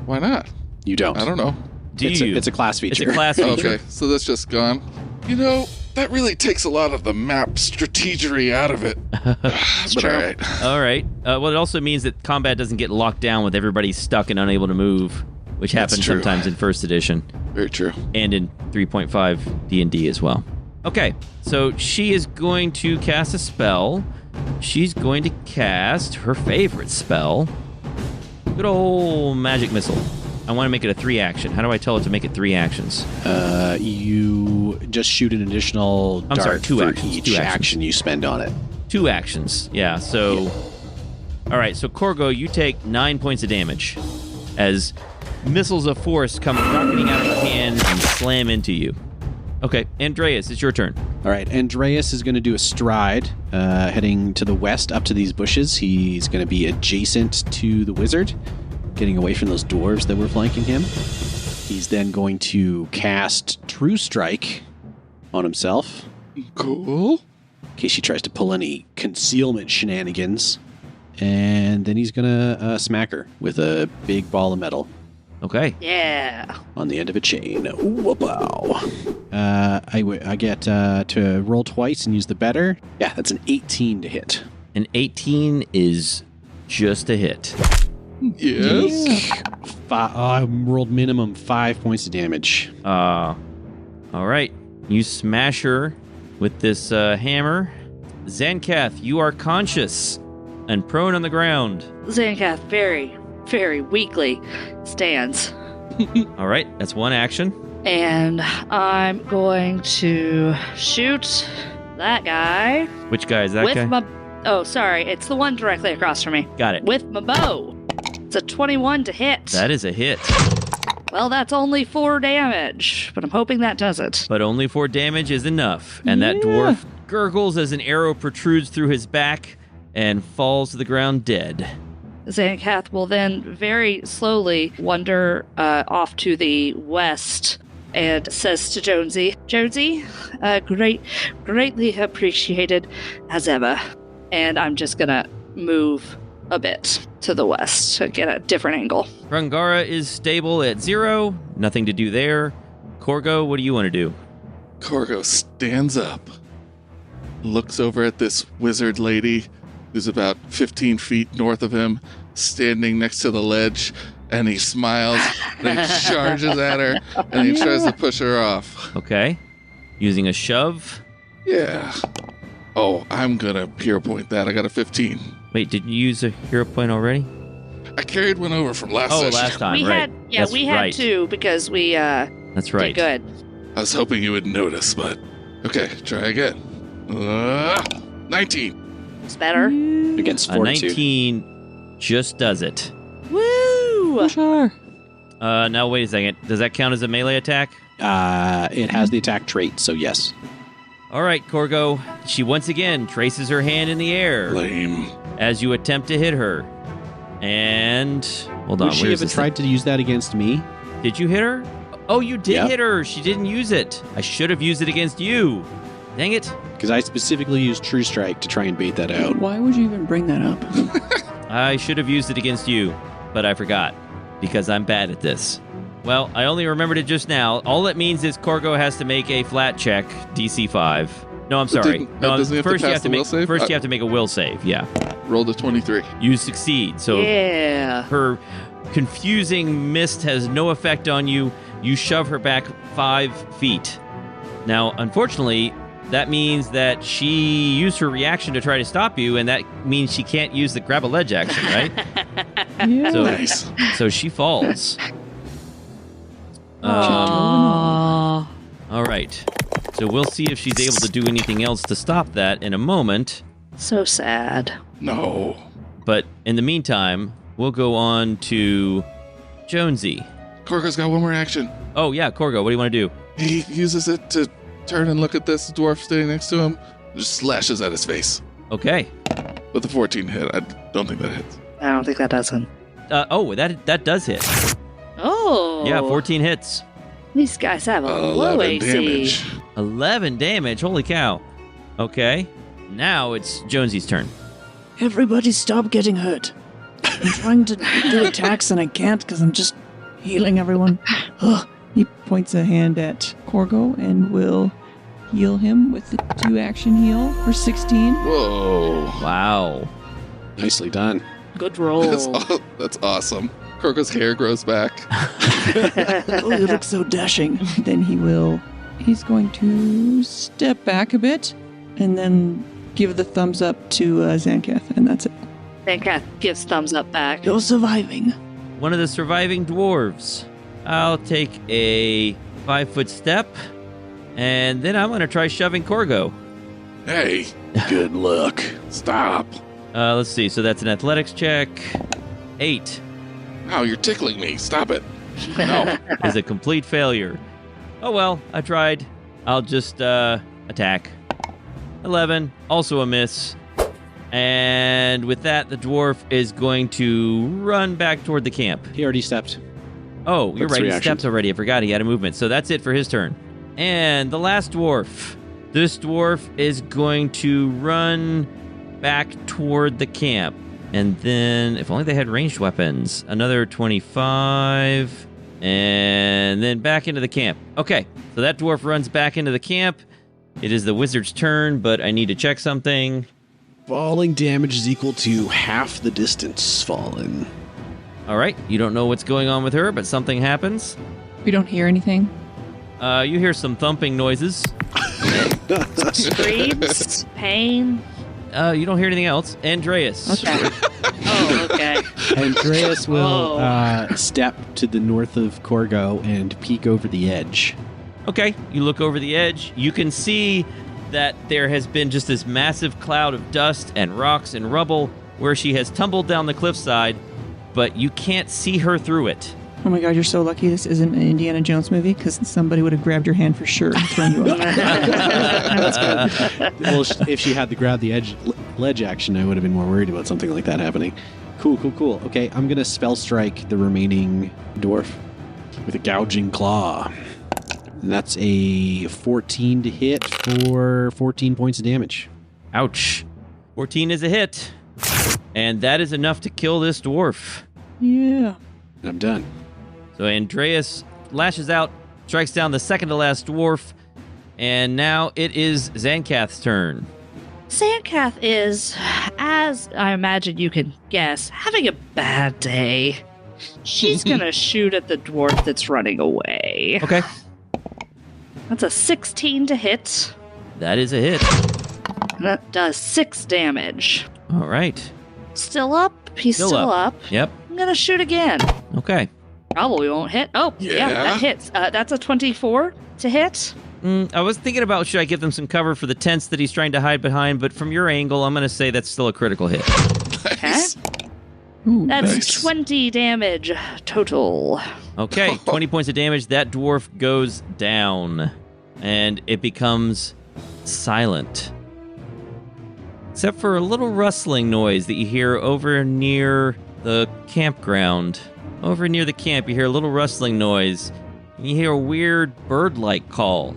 E: Why not?
B: You don't.
E: I don't know.
A: Do
B: it's
A: you?
B: It's a class feature.
A: It's a class feature.
E: Okay, so that's just gone. You know, that really takes a lot of the map strategery out of it. But
C: true.
E: all right.
A: All right. Well, it also means that combat doesn't get locked down with everybody stuck and unable to move, which
E: That's
A: happens
E: true.
A: sometimes in first edition
E: Very true.
A: and in 3.5 D&D as well. Okay, so she is going to cast a spell. She's going to cast her favorite spell. Good old magic missile. I want to make it a 3-action. How do I tell it to make it 3 actions?
B: You just shoot an additional
A: I'm
B: dart
A: sorry, 2
B: for
A: actions,
B: each
A: 2 actions.
B: action you spend on it.
A: 2 actions. Yeah, so... All right, so Korgo, you take 9 points of damage as missiles of force come rocketing out of your hand and slam into you. Okay, Andreas, it's your turn.
B: All right, Andreas is going to do a stride, heading to the west up to these bushes. He's going to be adjacent to the wizard, getting away from those dwarves that were flanking him. He's then going to cast True Strike on himself,
E: Cool.
B: in case he tries to pull any concealment shenanigans. And then he's going to smack her with a big ball of metal
A: Okay.
C: Yeah.
B: on the end of a chain. Whoop-ow. I get to roll twice and use the better. Yeah, that's an 18 to hit.
A: An 18 is just a hit.
E: Yes.
B: I rolled minimum 5 points of damage.
A: All right. You smash her with this hammer. Xankath, you are conscious and prone on the ground.
C: Xankath very, very weakly stands.
A: All right, that's 1 action.
C: And I'm going to shoot that guy
A: Which guy is that
C: with
A: guy?
C: my... Oh, sorry. It's the one directly across from me.
A: Got it.
C: With my bow. It's a 21 to hit.
A: That is a hit,
C: Well, that's only 4 damage, but I'm hoping that does it.
A: but only 4 damage is enough. And that dwarf gurgles as an arrow protrudes through his back and falls to the ground dead.
C: Xankath will then very slowly wander off to the west and says to Jonesy, Jonesy, greatly appreciated as ever. And I'm just going to move a bit to the west to get a different angle.
A: Rangara is stable at 0. Nothing to do there. Korgo, what do you want to do?
E: Korgo stands up, looks over at this wizard lady who's about 15 feet north of him, standing next to the ledge, and he smiles, and he charges at her, and he tries to push her off.
A: Okay. Using a shove.
E: Yeah. Oh, I'm gonna hero point that. I got a 15.
A: Wait, did you use a hero point already?
E: I carried one over from last
A: Oh,
E: session.
A: last time,
C: we
A: right.
C: had, we had 2 because we
A: That's right.
C: did good.
E: I was hoping you would notice, but okay, try again. 19.
C: It's better.
B: Against
A: A
B: fortitude.
A: 19 just does it.
C: Woo!
D: Sure.
A: Now, wait a second. Does that count as a melee attack?
B: It has the attack trait, so yes.
A: All right, Korgo. She once again traces her hand in the air
E: Lame.
A: as you attempt to hit her. And hold on.
B: Would she
A: where's
B: have
A: this
B: tried to use that against me?
A: Did you hit her? Oh, you did
B: Yeah.
A: hit her. She didn't use it. I should have used it against you. Dang it.
B: Because I specifically used True Strike to try and bait that out.
D: Why would you even bring that up?
A: I should have used it against you, but I forgot because I'm bad at this. Well, I only remembered it just now. All it means is Korgo has to make a flat check, DC 5. No, I'm sorry. No,
E: doesn't he have to
A: first you
E: pass
A: have to
E: the will
A: make
E: save?
A: first you have to make a will save. Yeah,
E: Rolled a 23.
A: you succeed. So
C: Yeah.
A: her confusing mist has no effect on you. You shove her back 5 feet. Now, unfortunately, that means that she used her reaction to try to stop you, and that means she can't use the grab a ledge action, right?
D: Yeah.
A: So,
E: Nice.
A: so she falls.
C: Aww.
A: All right. So we'll see if she's able to do anything else to stop that in a moment.
C: So sad.
E: No.
A: But in the meantime, we'll go on to Jonesy.
E: Korgo's got one more action.
A: Oh, yeah, Korgo, what do you want to do?
E: He uses it to turn and look at this dwarf standing next to him. Just slashes at his face.
A: Okay.
E: With a 14 hit. I don't think that hits.
C: I don't think that does him.
A: That does hit.
C: Oh.
A: Yeah, 14 hits.
C: These guys have a low
E: 11
C: AC.
E: damage.
A: 11 damage. Holy cow. Okay. Now it's Jonesy's turn.
F: Everybody stop getting hurt. I'm trying to do attacks and I can't because I'm just healing everyone. Ugh.
D: He points a hand at Korgo and will heal him with the 2-action heal for 16.
E: Whoa.
A: Wow.
B: Nicely done.
C: Good roll.
E: That's awesome. Korgo's hair grows back.
F: Oh, you look so dashing.
D: Then he's going to step back a bit and then give the thumbs up to Xankath, and that's it.
C: Xankath gives thumbs up back.
F: You're surviving.
A: One of the surviving dwarves. I'll take a 5-foot step, and then I'm going to try shoving Korgo.
E: Hey, good luck. Stop.
A: Let's see. So that's an athletics check. 8
E: Ow, you're tickling me. Stop it. No.
A: is a complete failure. Oh well, I tried. I'll just attack. 11, also a miss. And with that, the dwarf is going to run back toward the camp.
B: He already stepped.
A: Oh, you're
B: That's
A: right. He
B: reaction.
A: steps already. I forgot he had a movement. So that's it for his turn. And the last dwarf. This dwarf is going to run back toward the camp. And then, if only they had ranged weapons, another 25. And then back into the camp. Okay, so that dwarf runs back into the camp. It is the wizard's turn, but I need to check something.
B: Falling damage is equal to half the distance fallen.
A: All right, you don't know what's going on with her, but something happens.
D: We don't hear anything.
A: You hear some thumping noises.
C: Screams. Pain.
A: You don't hear anything else. Andreas.
C: Okay. Oh, okay.
B: Andreas will
C: Oh.
B: step to the north of Korgo and peek over the edge.
A: Okay, you look over the edge. You can see that there has been just this massive cloud of dust and rocks and rubble where she has tumbled down the cliffside, but you can't see her through it.
D: Oh my god, you're so lucky this isn't an Indiana Jones movie, because somebody would have grabbed your hand for sure and thrown you up.
B: Well, if she had the grab the ledge action, I would have been more worried about something like that happening. Cool. Okay, I'm going to spell strike the remaining dwarf with a gouging claw. And that's a 14 to hit for 14 points of damage.
A: Ouch. 14 is a hit. And that is enough to kill this dwarf.
D: Yeah.
B: And I'm done.
A: So Andreas lashes out, strikes down the second to last dwarf, and now it is Xankath's turn.
C: Xankath is, as I imagine you can guess, having a bad day. She's gonna shoot at the dwarf that's running away.
A: Okay.
C: That's a 16 to hit.
A: That is a hit.
C: And that does 6 damage.
A: All right.
C: Still up. He's
A: Still
C: still
A: up.
C: up.
A: Yep.
C: I'm gonna shoot again.
A: Okay.
C: Probably won't hit. Oh, yeah,
E: Yeah.
C: that hits. That's a 24 to hit.
A: I was thinking about should I give them some cover for the tents that he's trying to hide behind, but from your angle, I'm going to say that's still a critical hit.
C: Okay.
E: Nice.
D: Ooh,
C: That's
E: Nice.
C: 20 damage total.
A: Okay, 20 points of damage. That dwarf goes down, and it becomes silent. Except for a little rustling noise that you hear over near the campground. Over near the camp, you hear a little rustling noise, and you hear a weird bird-like call.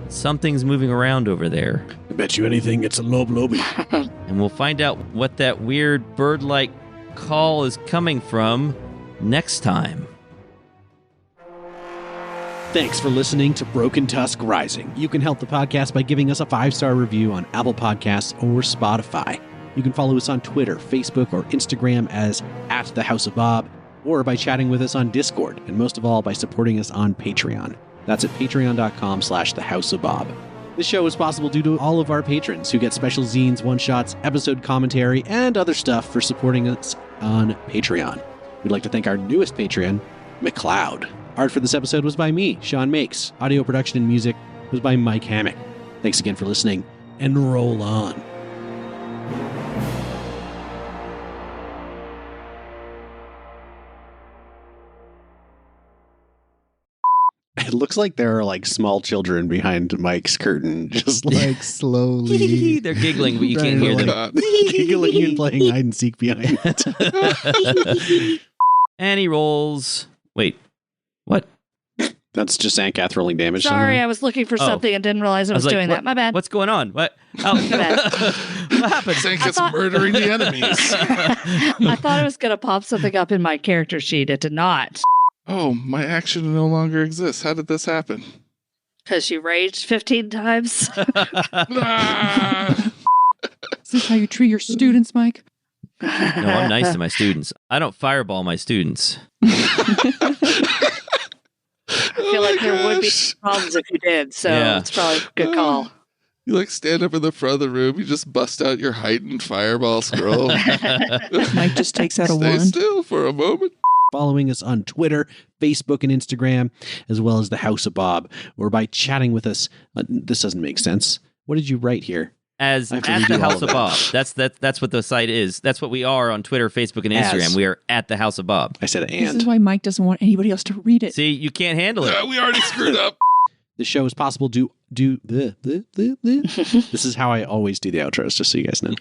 A: Something's moving around over there.
B: I bet you anything it's a lobby.
A: And we'll find out what that weird bird-like call is coming from next time.
B: Thanks for listening to Broken Tusk Rising. You can help the podcast by giving us a 5-star review on Apple Podcasts or Spotify. You can follow us on Twitter, Facebook, or Instagram as @TheHouseOfBob, or by chatting with us on Discord, and most of all, by supporting us on Patreon. That's at patreon.com/TheHouseOfBob. This show is possible due to all of our patrons who get special zines, one-shots, episode commentary, and other stuff for supporting us on Patreon. We'd like to thank our newest Patreon, McLeod. Art for this episode was by me, Shaun Makes. Audio production and music was by Mike Hammock. Thanks again for listening, and roll on. It looks like there are like small children behind Mike's curtain, just like slowly.
A: They're giggling, but you can't hear them.
B: Giggling and playing hide and seek behind it.
A: And he rolls. Wait, what?
B: That's just Xankath rolling damage.
C: Sorry,
B: somehow.
C: I was looking for something and didn't realize I was
A: like,
C: doing
A: what-
C: that. My bad.
A: What's going on? What? Oh,
C: My bad.
A: what happened?
E: Xankath's murdering the enemies.
C: I thought it was going to pop something up in my character sheet. It did not.
E: Oh, my action no longer exists. How did this happen?
C: Because you raged 15 times.
E: Ah!
D: Is this how you treat your students, Mike?
A: No, I'm nice to my students. I don't fireball my students.
C: I feel like there would be problems if you did, so
A: Yeah.
C: it's probably a good call.
E: You like stand up in the front of the room, you just bust out your heightened fireball scroll.
D: Mike just takes out a
E: Stay
D: wand.
E: still for a moment.
B: Following us on Twitter, Facebook, and Instagram, as well as the House of Bob, or by chatting with us. This doesn't make sense. What did you write here?
A: As
B: I have to
A: at
B: redo
A: the
B: all
A: House
B: of
A: of Bob. That's what the site is. That's what we are on Twitter, Facebook, and Instagram.
B: As.
A: We are at the House of Bob.
B: I said
D: This is
B: and.
D: why Mike doesn't want anybody else to read it.
A: See, you can't handle it.
E: We already screwed up.
B: The show is possible to do. This is how I always do the outros, just so you guys know.